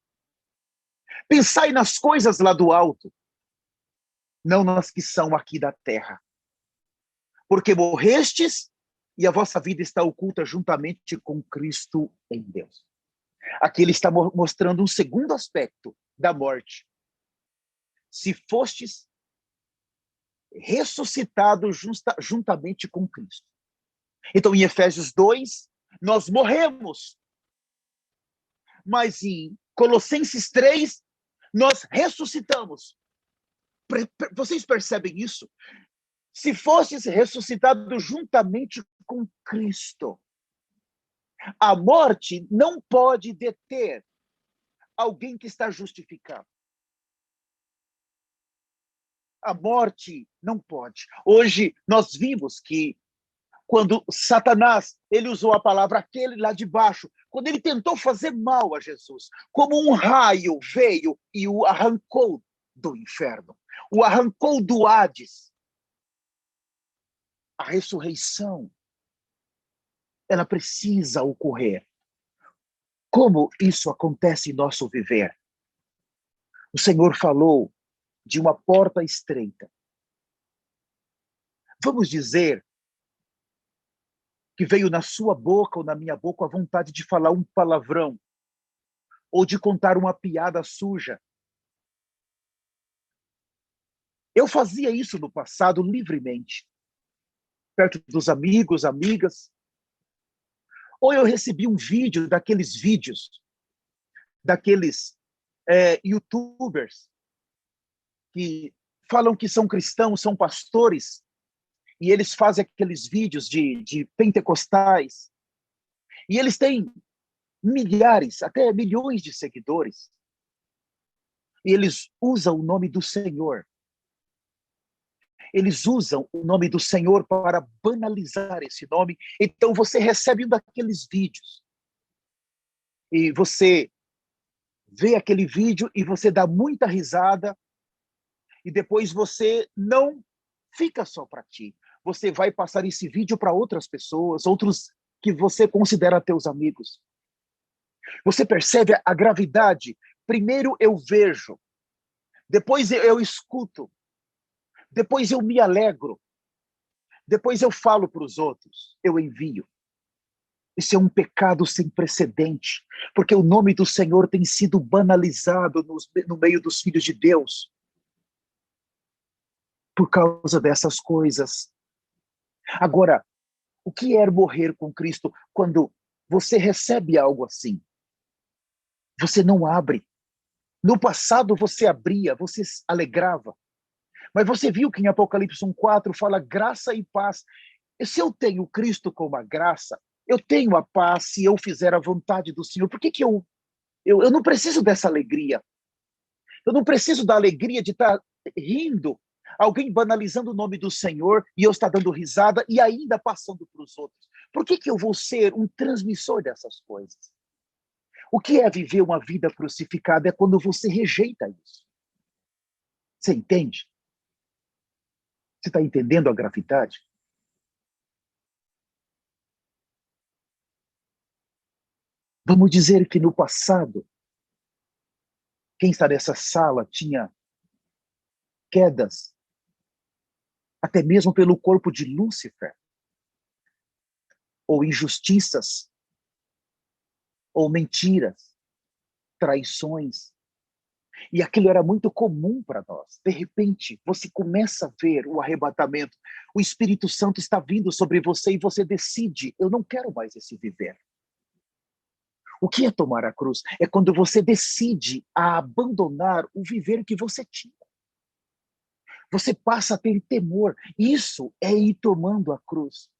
Pensai nas coisas lá do alto, não nas que são aqui da terra. Porque morrestes e a vossa vida está oculta juntamente com Cristo em Deus. Aqui ele está mostrando um segundo aspecto da morte. Se fostes ressuscitados juntamente com Cristo. Então, em Efésios 2, nós morremos. Mas em Colossenses 3, nós ressuscitamos. Vocês percebem isso? Se fostes ressuscitados juntamente com Cristo, a morte não pode deter alguém que está justificado. A morte não pode. Hoje nós vimos que quando Satanás, ele usou a palavra aquele lá de baixo, quando ele tentou fazer mal a Jesus, como um raio veio e o arrancou do inferno, o arrancou do Hades. A ressurreição, ela precisa ocorrer. Como isso acontece em nosso viver? O Senhor falou de uma porta estreita. Vamos dizer que veio na sua boca ou na minha boca a vontade de falar um palavrão ou de contar uma piada suja. Eu fazia isso no passado livremente, perto dos amigos, amigas. Ou eu recebi um vídeo daqueles vídeos, daqueles youtubers que falam que são cristãos, são pastores, e eles fazem aqueles vídeos de pentecostais, e eles têm milhares, até milhões de seguidores, e eles usam o nome do Senhor. Eles usam o nome do Senhor para banalizar esse nome. Então você recebe um daqueles vídeos, e você vê aquele vídeo e você dá muita risada, e depois você não fica só para ti. Você vai passar esse vídeo para outras pessoas, outros que você considera teus amigos. Você percebe a gravidade? Primeiro eu vejo, depois eu escuto, depois eu me alegro, depois eu falo para os outros, eu envio. Isso é um pecado sem precedente, porque o nome do Senhor tem sido banalizado no meio dos filhos de Deus. Por causa dessas coisas. Agora, o que é morrer com Cristo? Quando você recebe algo assim, você não abre. No passado você abria, você se alegrava. Mas você viu que em Apocalipse 1:4 fala graça e paz. E se eu tenho Cristo como a graça, eu tenho a paz se eu fizer a vontade do Senhor. Por que eu não preciso dessa alegria? Eu não preciso da alegria de estar rindo, alguém banalizando o nome do Senhor e eu estar dando risada e ainda passando para os outros. Por que eu vou ser um transmissor dessas coisas? O que é viver uma vida crucificada é quando você rejeita isso. Você entende? Você está entendendo a gravidade? Vamos dizer que no passado, quem está nessa sala tinha quedas, até mesmo pelo corpo de Lúcifer, ou injustiças, ou mentiras, traições. E aquilo era muito comum para nós. De repente, você começa a ver o arrebatamento. O Espírito Santo está vindo sobre você e você decide, eu não quero mais esse viver. O que é tomar a cruz? É quando você decide a abandonar o viver que você tinha. Você passa a ter temor. Isso é ir tomando a cruz.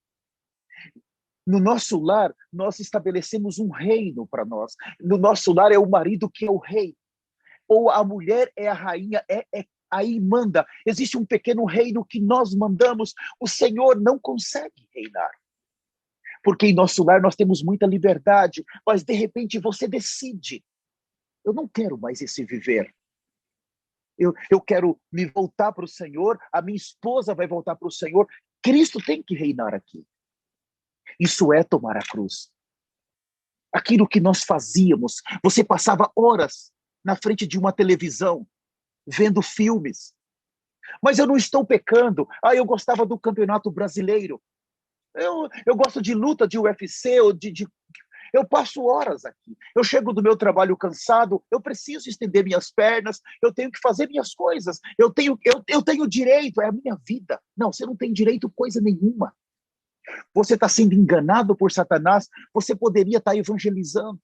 No nosso lar, nós estabelecemos um reino para nós. No nosso lar é o marido que é o rei. Ou a mulher é a rainha, aí manda. Existe um pequeno reino que nós mandamos. O Senhor não consegue reinar. Porque em nosso lar nós temos muita liberdade, mas de repente você decide, eu não quero mais esse viver. eu quero me voltar para o Senhor, a minha esposa vai voltar para o Senhor. Cristo tem que reinar aqui. Isso é tomar a cruz. Aquilo que nós fazíamos, você passava horas na frente de uma televisão, vendo filmes. Mas eu não estou pecando. Eu gostava do Campeonato Brasileiro. Eu gosto de luta, de UFC, eu passo horas aqui. Eu chego do meu trabalho cansado, eu preciso estender minhas pernas, eu tenho que fazer minhas coisas. Eu tenho direito, é a minha vida. Não, você não tem direito coisa nenhuma. Você está sendo enganado por Satanás, você poderia estar evangelizando.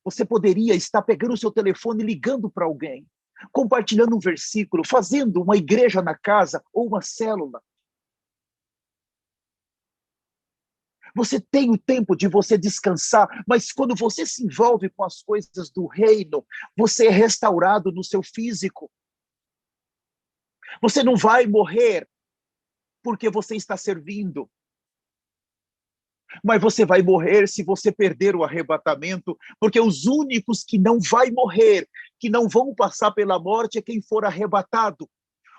Você poderia estar pegando o seu telefone e ligando para alguém, compartilhando um versículo, fazendo uma igreja na casa ou uma célula. Você tem o tempo de você descansar, mas quando você se envolve com as coisas do reino, você é restaurado no seu físico. Você não vai morrer porque você está servindo. Mas você vai morrer se você perder o arrebatamento, porque os únicos que não vai morrer, que não vão passar pela morte, é quem for arrebatado.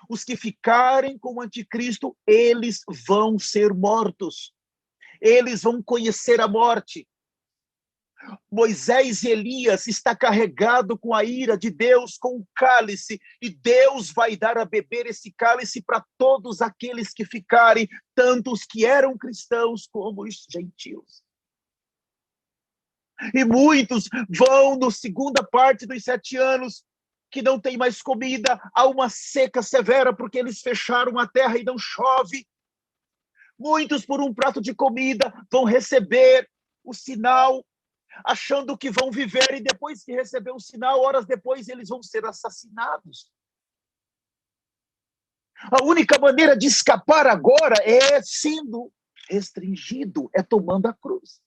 Os que ficarem com o anticristo, eles vão ser mortos. Eles vão conhecer a morte. Moisés e Elias está carregado com a ira de Deus, com o cálice, e Deus vai dar a beber esse cálice para todos aqueles que ficarem, tanto os que eram cristãos como os gentios. E muitos vão na segunda parte dos 7 anos, que não tem mais comida, há uma seca severa, porque eles fecharam a terra e não chove. Muitos, por um prato de comida, vão receber o sinal, achando que vão viver, e depois que receber o sinal, horas depois, eles vão ser assassinados. A única maneira de escapar agora é sendo restringido, é tomando a cruz.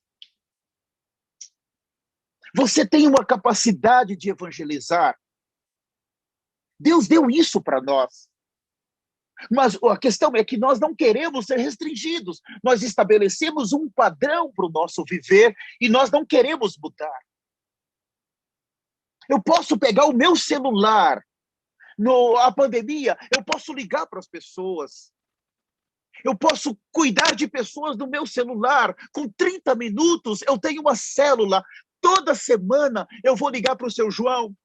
Você tem uma capacidade de evangelizar. Deus deu isso para nós. Mas a questão é que nós não queremos ser restringidos. Nós estabelecemos um padrão para o nosso viver e nós não queremos mudar. Eu posso pegar o meu celular, a pandemia, eu posso ligar para as pessoas. Eu posso cuidar de pessoas no meu celular. Com 30 minutos, eu tenho uma célula. Toda semana, eu vou ligar para o seu João.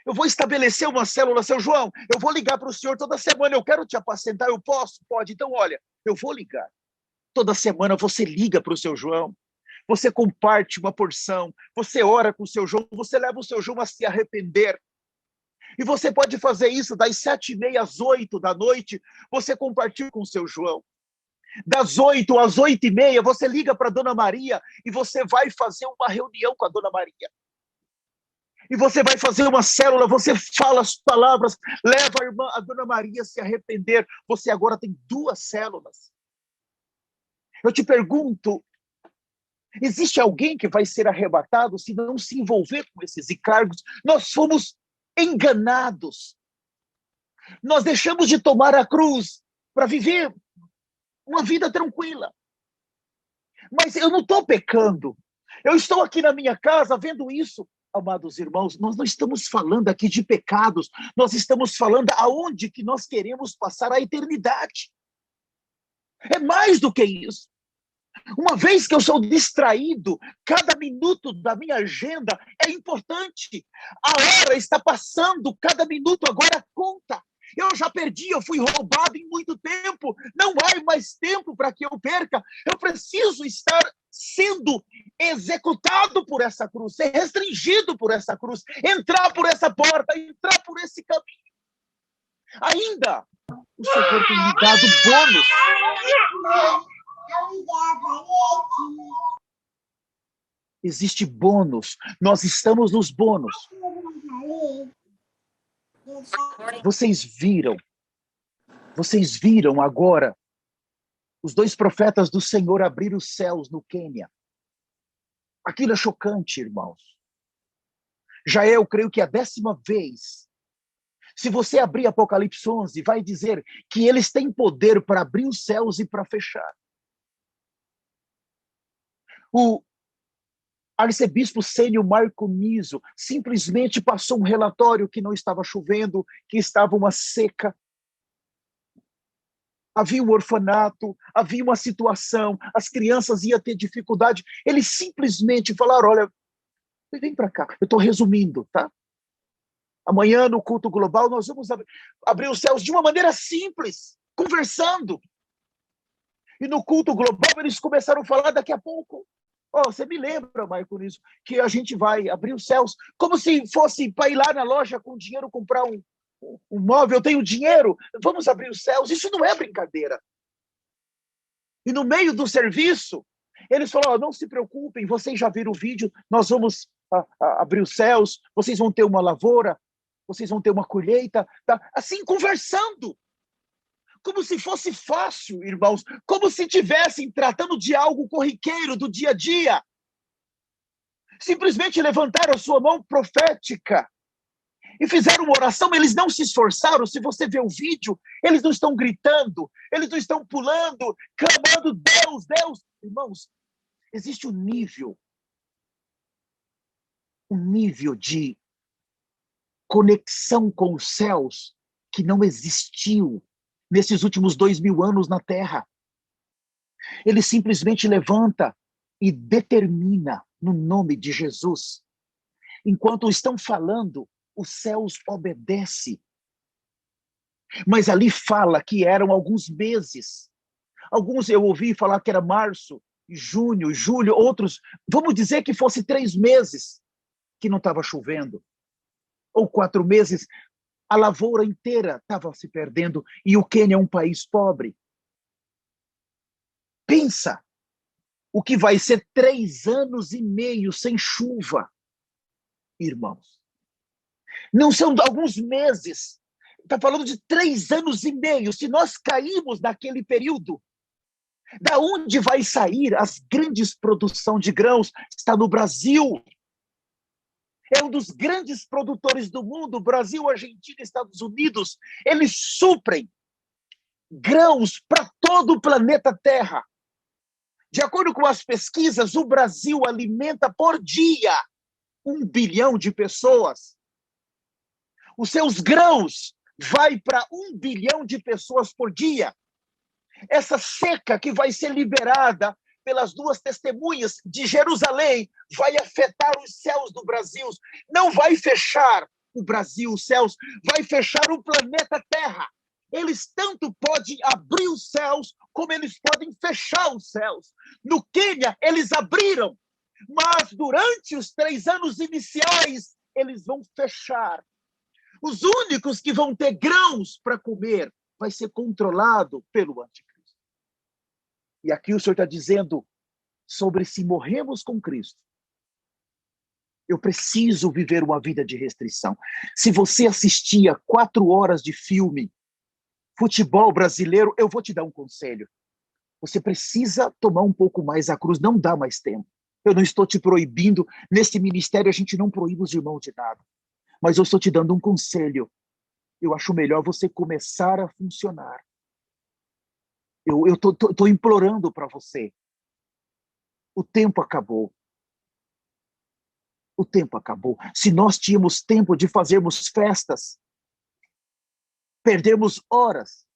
Eu vou estabelecer uma célula, seu João, eu vou ligar para o senhor toda semana, eu quero te apacentar, eu posso? Pode. Então, olha, eu vou ligar. Toda semana você liga para o seu João, você comparte uma porção, você ora com o seu João, você leva o seu João a se arrepender. E você pode fazer isso das 7h30 às 8 da noite, você compartilha com o seu João. Das 8 às 8h30, você liga para a Dona Maria e você vai fazer uma reunião com a Dona Maria. E você vai fazer uma célula, você fala as palavras, leva a Dona Maria a se arrepender. Você agora tem 2 células. Eu te pergunto, existe alguém que vai ser arrebatado se não se envolver com esses encargos? Nós fomos enganados. Nós deixamos de tomar a cruz para viver uma vida tranquila. Mas eu não estou pecando. Eu estou aqui na minha casa vendo isso. Amados irmãos, nós não estamos falando aqui de pecados, nós estamos falando aonde que nós queremos passar a eternidade. É mais do que isso. Uma vez que eu sou distraído, cada minuto da minha agenda é importante. A hora está passando, cada minuto agora conta. Eu já perdi, eu fui roubado em muito tempo. Não há mais tempo para que eu perca. Eu preciso estar sendo executado por essa cruz, ser restringido por essa cruz, entrar por essa porta, entrar por esse caminho. Ainda, o Senhor tem me dado bônus. Existe bônus. Nós estamos nos bônus. Vocês viram agora os 2 profetas do Senhor abrir os céus no Quênia. Aquilo é chocante, irmãos. Já eu creio que a 10ª vez. Se você abrir Apocalipse 11, vai dizer que eles têm poder para abrir os céus e para fechar. Arcebispo Sênio Marco Niso simplesmente passou um relatório que não estava chovendo, que estava uma seca. Havia um orfanato, havia uma situação, as crianças iam ter dificuldade. Eles simplesmente falaram, olha, vem para cá. Eu estou resumindo, tá? Amanhã, no culto global, nós vamos abrir os céus de uma maneira simples, conversando. E no culto global, eles começaram a falar daqui a pouco. Oh, você me lembra, Marco, nisso, que a gente vai abrir os céus, como se fosse para ir lá na loja com dinheiro comprar um móvel, eu tenho dinheiro, vamos abrir os céus. Isso não é brincadeira. E no meio do serviço, eles falaram, oh, não se preocupem, vocês já viram o vídeo, nós vamos abrir os céus, vocês vão ter uma lavoura, vocês vão ter uma colheita, tá? Assim, conversando. Como se fosse fácil, irmãos, como se estivessem tratando de algo corriqueiro do dia a dia. Simplesmente levantaram a sua mão profética e fizeram uma oração, eles não se esforçaram. Se você vê o vídeo, eles não estão gritando, eles não estão pulando, clamando, Deus, Deus. Irmãos, existe um nível de conexão com os céus que não existiu nesses últimos 2000 anos na Terra. Ele simplesmente levanta e determina no nome de Jesus. Enquanto estão falando, os céus obedecem. Mas ali fala que eram alguns meses. Alguns eu ouvi falar que era março, junho, julho, outros, vamos dizer que fosse 3 meses que não estava chovendo. Ou 4 meses, a lavoura inteira estava se perdendo, e o Quênia é um país pobre. Pensa, o que vai ser 3 anos e meio sem chuva, irmãos. Não são alguns meses, está falando de 3 anos e meio. Se nós caímos naquele período, da onde vai sair as grandes produções de grãos? Está no Brasil. É um dos grandes produtores do mundo, Brasil, Argentina, Estados Unidos. Eles suprem grãos para todo o planeta Terra. De acordo com as pesquisas, o Brasil alimenta por dia 1 bilhão de pessoas. Os seus grãos vai para 1 bilhão de pessoas por dia. Essa seca que vai ser liberada pelas 2 testemunhas de Jerusalém vai afetar os céus do Brasil. Não vai fechar o Brasil, os céus, vai fechar o planeta Terra. Eles tanto podem abrir os céus, como eles podem fechar os céus. No Quênia, eles abriram, mas durante os 3 anos iniciais, eles vão fechar. Os únicos que vão ter grãos para comer vai ser controlado pelo anticristo. E aqui o Senhor está dizendo sobre se morremos com Cristo. Eu preciso viver uma vida de restrição. Se você assistia 4 horas de filme, futebol brasileiro, eu vou te dar um conselho. Você precisa tomar um pouco mais a cruz, não dá mais tempo. Eu não estou te proibindo, nesse ministério a gente não proíbe os irmãos de nada. Mas eu estou te dando um conselho. Eu acho melhor você começar a funcionar. Eu estou implorando para você. O tempo acabou. O tempo acabou. Se nós tínhamos tempo de fazermos festas, perdemos horas.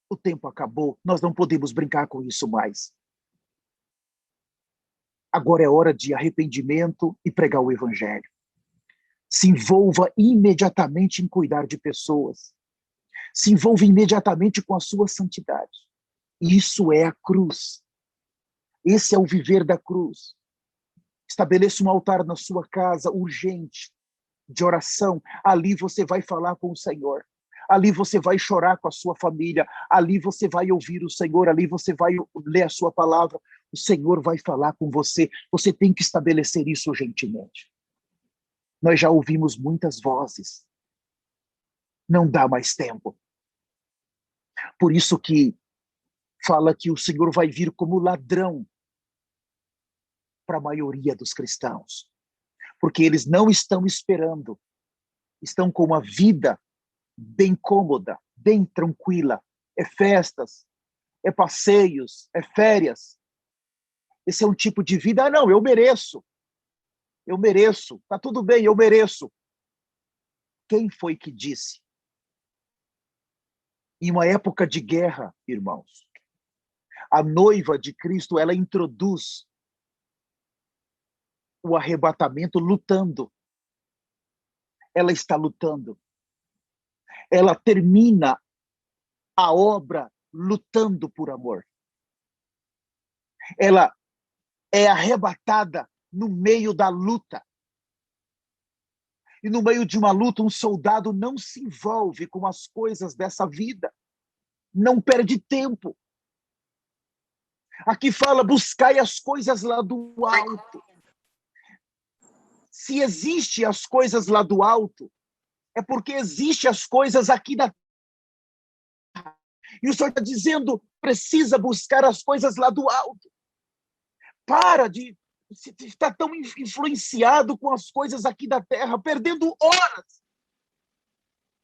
O tempo acabou. Nós não podemos brincar com isso mais. Agora é hora de arrependimento e pregar o evangelho. Se envolva imediatamente em cuidar de pessoas. Se envolva imediatamente com a sua santidade. Isso é a cruz. Esse é o viver da cruz. Estabeleça um altar na sua casa, urgente, de oração. Ali você vai falar com o Senhor. Ali você vai chorar com a sua família. Ali você vai ouvir o Senhor. Ali você vai ler a sua palavra. O Senhor vai falar com você. Você tem que estabelecer isso urgentemente. Nós já ouvimos muitas vozes. Não dá mais tempo. Por isso que fala que o Senhor vai vir como ladrão para a maioria dos cristãos. Porque eles não estão esperando. Estão com uma vida bem cômoda, bem tranquila. É festas, é passeios, é férias. Esse é um tipo de vida, não, eu mereço, tá tudo bem, eu mereço. Quem foi que disse? Em uma época de guerra, irmãos, a noiva de Cristo, ela introduz o arrebatamento lutando. Ela está lutando. Ela termina a obra lutando por amor. Ela é arrebatada no meio da luta. E no meio de uma luta, um soldado não se envolve com as coisas dessa vida. Não perde tempo. Aqui fala, buscai as coisas lá do alto. Se existe as coisas lá do alto, é porque existe as coisas aqui da terra. E o Senhor está dizendo, precisa buscar as coisas lá do alto. Para de estar tão influenciado com as coisas aqui da terra, perdendo horas.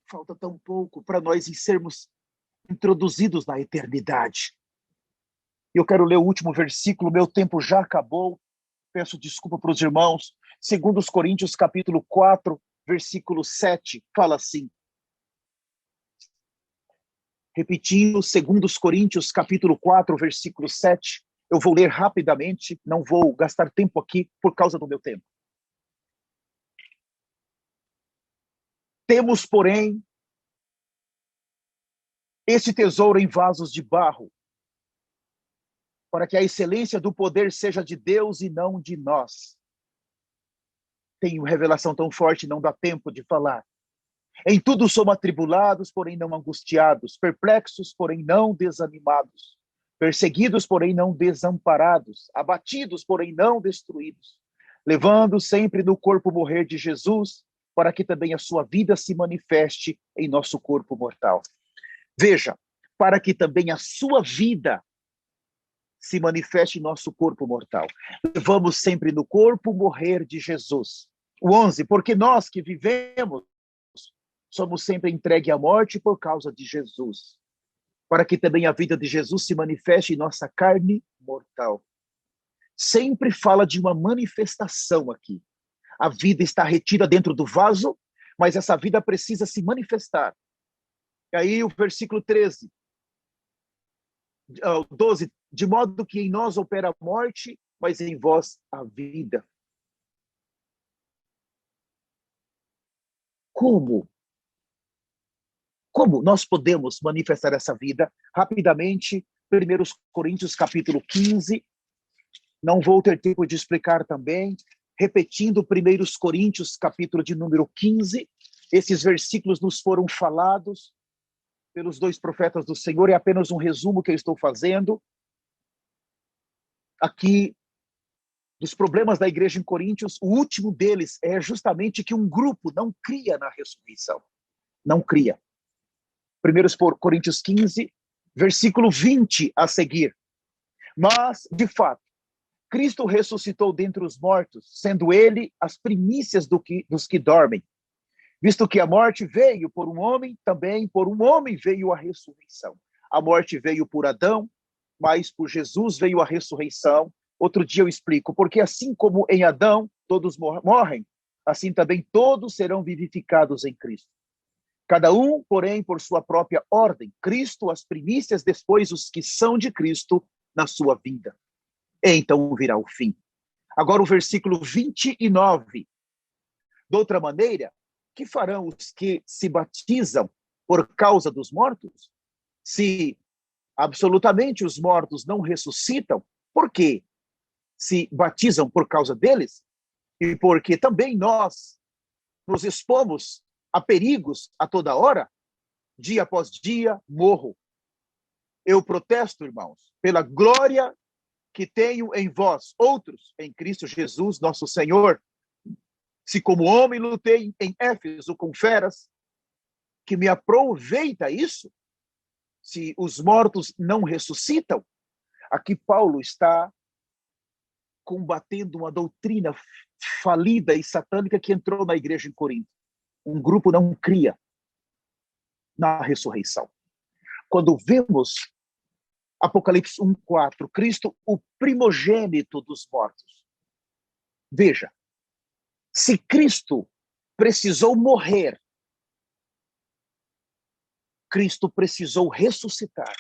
Falta tão pouco para nós sermos introduzidos na eternidade. Eu quero ler o último versículo, meu tempo já acabou. Peço desculpa para os irmãos. 2 Coríntios, capítulo 4, versículo 7, fala assim. Repetindo, 2 Coríntios, capítulo 4, versículo 7. Eu vou ler rapidamente, não vou gastar tempo aqui por causa do meu tempo. Temos, porém, esse tesouro em vasos de barro, para que a excelência do poder seja de Deus e não de nós. Tenho revelação tão forte, não dá tempo de falar. Em tudo somos atribulados, porém não angustiados, perplexos, porém não desanimados, perseguidos, porém não desamparados, abatidos, porém não destruídos, levando sempre no corpo morrer de Jesus, para que também a sua vida se manifeste em nosso corpo mortal. Veja, para que também a sua vida se manifeste em nosso corpo mortal. Levamos sempre no corpo morrer de Jesus. O 11, porque nós que vivemos, somos sempre entregues à morte por causa de Jesus, para que também a vida de Jesus se manifeste em nossa carne mortal. Sempre fala de uma manifestação aqui. A vida está retida dentro do vaso, mas essa vida precisa se manifestar. E aí o versículo 13, 12, de modo que em nós opera a morte, mas em vós a vida. Como nós podemos manifestar essa vida? Rapidamente, 1 Coríntios capítulo 15, não vou ter tempo de explicar também, repetindo 1 Coríntios capítulo de número 15, esses versículos nos foram falados pelos dois profetas do Senhor, é apenas um resumo que eu estou fazendo aqui dos problemas da igreja em Coríntios. O último deles é justamente que um grupo não cria na ressurreição, não cria. 1 Coríntios 15, versículo 20 a seguir. Mas, de fato, Cristo ressuscitou dentre os mortos, sendo ele as primícias dos que dormem. Visto que a morte veio por um homem, também por um homem veio a ressurreição. A morte veio por Adão, mas por Jesus veio a ressurreição. Outro dia eu explico, porque assim como em Adão todos morrem, assim também todos serão vivificados em Cristo. Cada um, porém, por sua própria ordem. Cristo, as primícias, depois os que são de Cristo na sua vinda. Então virá o fim. Agora o versículo 29. De outra maneira, que farão os que se batizam por causa dos mortos? Se absolutamente os mortos não ressuscitam, por quê? Se batizam por causa deles? E porque também nós nos expomos a perigos a toda hora, dia após dia, morro. Eu protesto, irmãos, pela glória que tenho em vós, outros, em Cristo Jesus, nosso Senhor. Se como homem lutei em Éfeso com feras, que me aproveita isso? Se os mortos não ressuscitam? Aqui Paulo está combatendo uma doutrina falida e satânica que entrou na igreja em Corinto. Um grupo não cria na ressurreição. Quando vemos Apocalipse 1:4, Cristo, o primogênito dos mortos. Veja, se Cristo precisou morrer, Cristo precisou ressuscitar.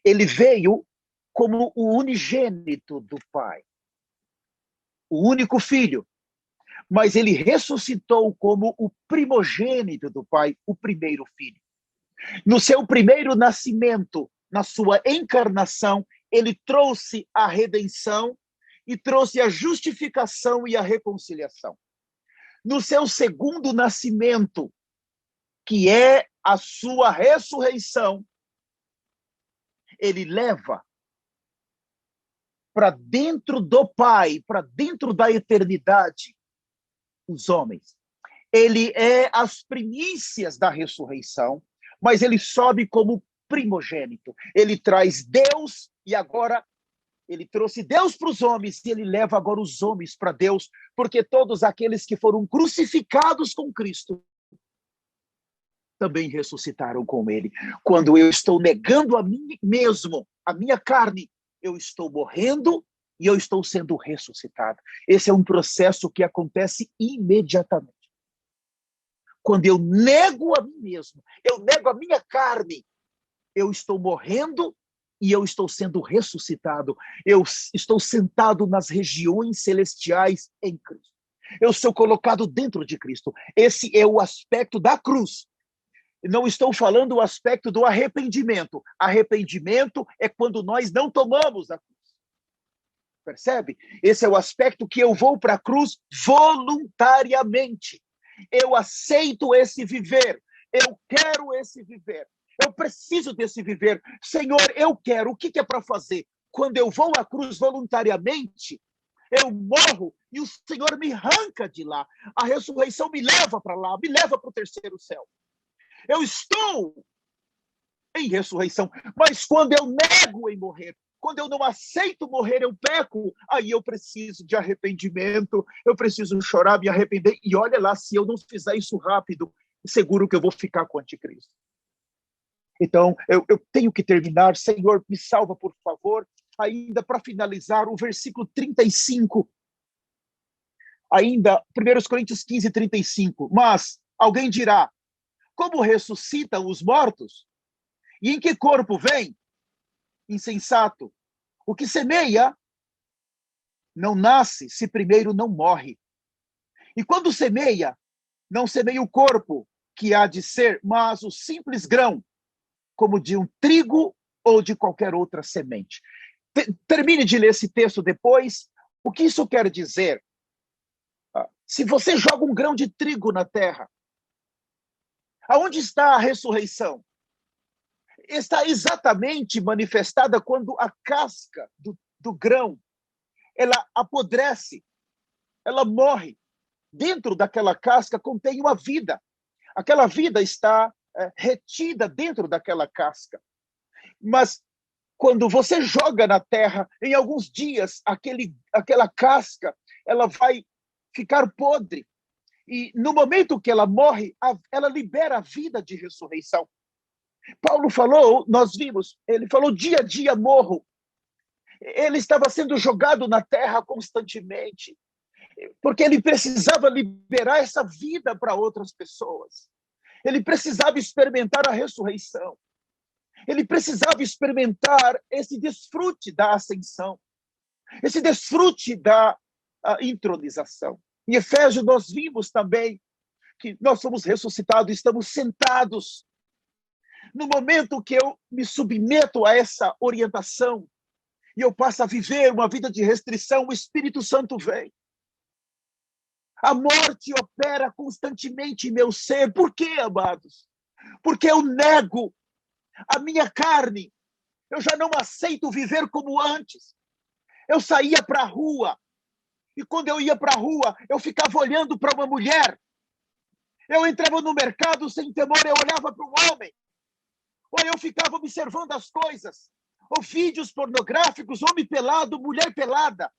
Ele veio como o unigênito do Pai, o único filho, mas ele ressuscitou como o primogênito do Pai, o primeiro filho. No seu primeiro nascimento, na sua encarnação, ele trouxe a redenção e trouxe a justificação e a reconciliação. No seu segundo nascimento, que é a sua ressurreição, ele leva para dentro do Pai, para dentro da eternidade, os homens. Ele é as primícias da ressurreição, mas ele sobe como primogênito. Ele traz Deus e agora ele trouxe Deus para os homens e ele leva agora os homens para Deus, porque todos aqueles que foram crucificados com Cristo também ressuscitaram com ele. Quando eu estou negando a mim mesmo, a minha carne, eu estou morrendo e eu estou sendo ressuscitado. Esse é um processo que acontece imediatamente. Quando eu nego a mim mesmo, eu nego a minha carne, eu estou morrendo e eu estou sendo ressuscitado. Eu estou sentado nas regiões celestiais em Cristo. Eu sou colocado dentro de Cristo. Esse é o aspecto da cruz. Não estou falando o aspecto do arrependimento. Arrependimento é quando nós não tomamos a cruz. Percebe? Esse é o aspecto que eu vou para a cruz voluntariamente. Eu aceito esse viver. Eu quero esse viver. Eu preciso desse viver. Senhor, eu quero. O que é para fazer? Quando eu vou à cruz voluntariamente, eu morro e o Senhor me arranca de lá. A ressurreição me leva para lá, me leva para o terceiro céu. Eu estou em ressurreição, mas quando eu nego em morrer, quando eu não aceito morrer, eu peco, aí eu preciso de arrependimento, eu preciso chorar, me arrepender, e olha lá, se eu não fizer isso rápido, seguro que eu vou ficar com o anticristo. Então, eu tenho que terminar. Senhor, me salva, por favor. Ainda para finalizar, o versículo 35, ainda, 1 Coríntios 15:35, mas alguém dirá, como ressuscitam os mortos? E em que corpo vem? Insensato. O que semeia não nasce se primeiro não morre. E quando semeia, não semeia o corpo que há de ser, mas o simples grão, como de um trigo ou de qualquer outra semente. Termine de ler esse texto depois. O que isso quer dizer? Se você joga um grão de trigo na terra, aonde está a ressurreição? Está exatamente manifestada quando a casca do grão, ela apodrece, ela morre. Dentro daquela casca contém uma vida. Aquela vida está retida dentro daquela casca. Mas quando você joga na terra, em alguns dias, aquela casca, ela vai ficar podre. E no momento que ela morre, ela libera a vida de ressurreição. Paulo falou, nós vimos, ele falou, dia a dia morro. Ele estava sendo jogado na terra constantemente, porque ele precisava liberar essa vida para outras pessoas. Ele precisava experimentar a ressurreição. Ele precisava experimentar esse desfrute da ascensão, esse desfrute da entronização. Em Efésios nós vimos também que nós somos ressuscitados, estamos sentados. No momento que eu me submeto a essa orientação e eu passo a viver uma vida de restrição, o Espírito Santo vem. A morte opera constantemente em meu ser. Por quê, amados? Porque eu nego a minha carne. Eu já não aceito viver como antes. Eu saía para a rua. E quando eu ia para a rua, eu ficava olhando para uma mulher. Eu entrava no mercado sem temor, eu olhava para um homem. Ou eu ficava observando as coisas. Ou vídeos pornográficos, homem pelado, mulher pelada.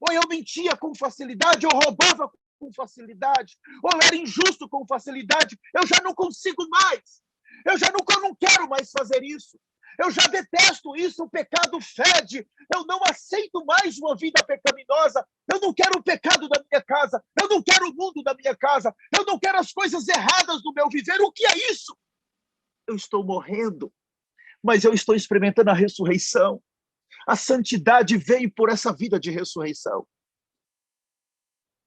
Ou eu mentia com facilidade, ou roubava com facilidade. Ou eu era injusto com facilidade. Eu já não consigo mais. Eu não quero mais fazer isso. Eu já detesto isso, o pecado fede. Eu não aceito mais uma vida pecaminosa. Eu não quero o pecado da minha casa. Eu não quero o mundo da minha casa. Eu não quero as coisas erradas do meu viver. O que é isso? Eu estou morrendo, mas eu estou experimentando a ressurreição. A santidade veio por essa vida de ressurreição.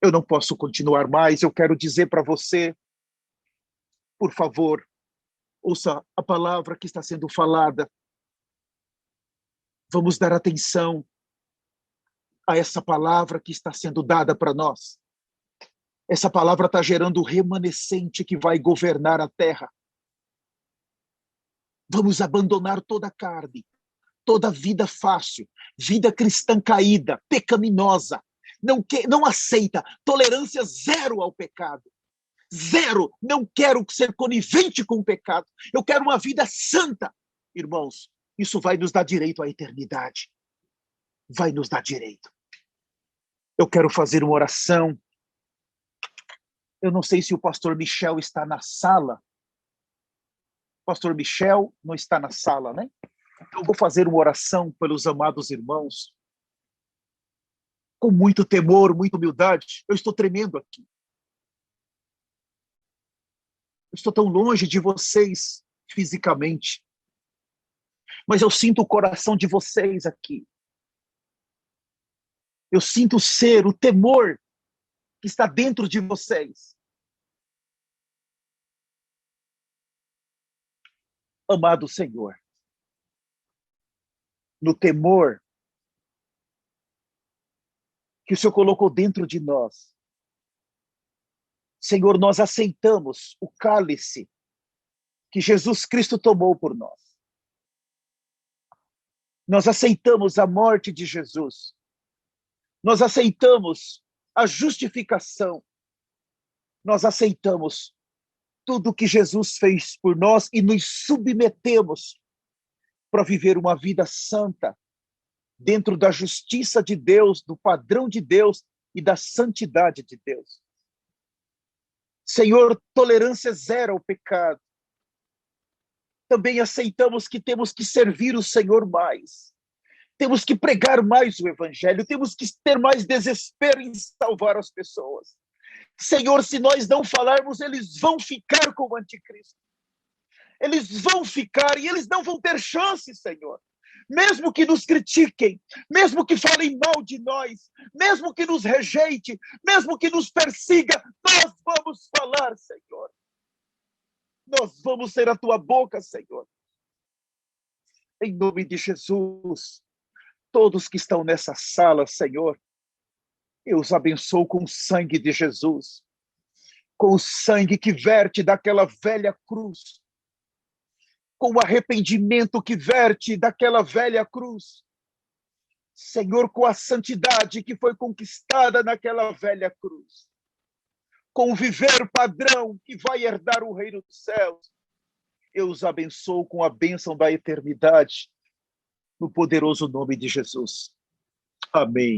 Eu não posso continuar mais. Eu quero dizer para você, por favor, ouça a palavra que está sendo falada. Vamos dar atenção a essa palavra que está sendo dada para nós. Essa palavra está gerando o remanescente que vai governar a terra. Vamos abandonar toda a carne, toda vida fácil, vida cristã caída, pecaminosa. Não aceita, tolerância zero ao pecado. Zero, não quero ser conivente com o pecado. Eu quero uma vida santa. Irmãos, isso vai nos dar direito à eternidade. Vai nos dar direito. Eu quero fazer uma oração. Eu não sei se o pastor Michel está na sala. O pastor Michel não está na sala, né? Eu vou fazer uma oração pelos amados irmãos. Com muito temor, muita humildade. Eu estou tremendo aqui. Eu estou tão longe de vocês fisicamente. Mas eu sinto o coração de vocês aqui. Eu sinto o ser, o temor que está dentro de vocês. Amado Senhor, no temor que o Senhor colocou dentro de nós, Senhor, nós aceitamos o cálice que Jesus Cristo tomou por nós. Nós aceitamos a morte de Jesus. Nós aceitamos a justificação. Nós aceitamos tudo que Jesus fez por nós e nos submetemos para viver uma vida santa, dentro da justiça de Deus, do padrão de Deus e da santidade de Deus. Senhor, tolerância zero ao pecado. Também aceitamos que temos que servir o Senhor mais. Temos que pregar mais o Evangelho, temos que ter mais desespero em salvar as pessoas. Senhor, se nós não falarmos, eles vão ficar com o anticristo. Eles vão ficar e eles não vão ter chance, Senhor. Mesmo que nos critiquem, mesmo que falem mal de nós, mesmo que nos rejeite, mesmo que nos persiga, nós vamos falar, Senhor. Nós vamos ser a tua boca, Senhor. Em nome de Jesus, todos que estão nessa sala, Senhor, eu os abençoo com o sangue de Jesus, com o sangue que verte daquela velha cruz, com o arrependimento que verte daquela velha cruz. Senhor, com a santidade que foi conquistada naquela velha cruz, com o viver padrão que vai herdar o reino dos céus, eu os abençoo com a bênção da eternidade, no poderoso nome de Jesus. Amém.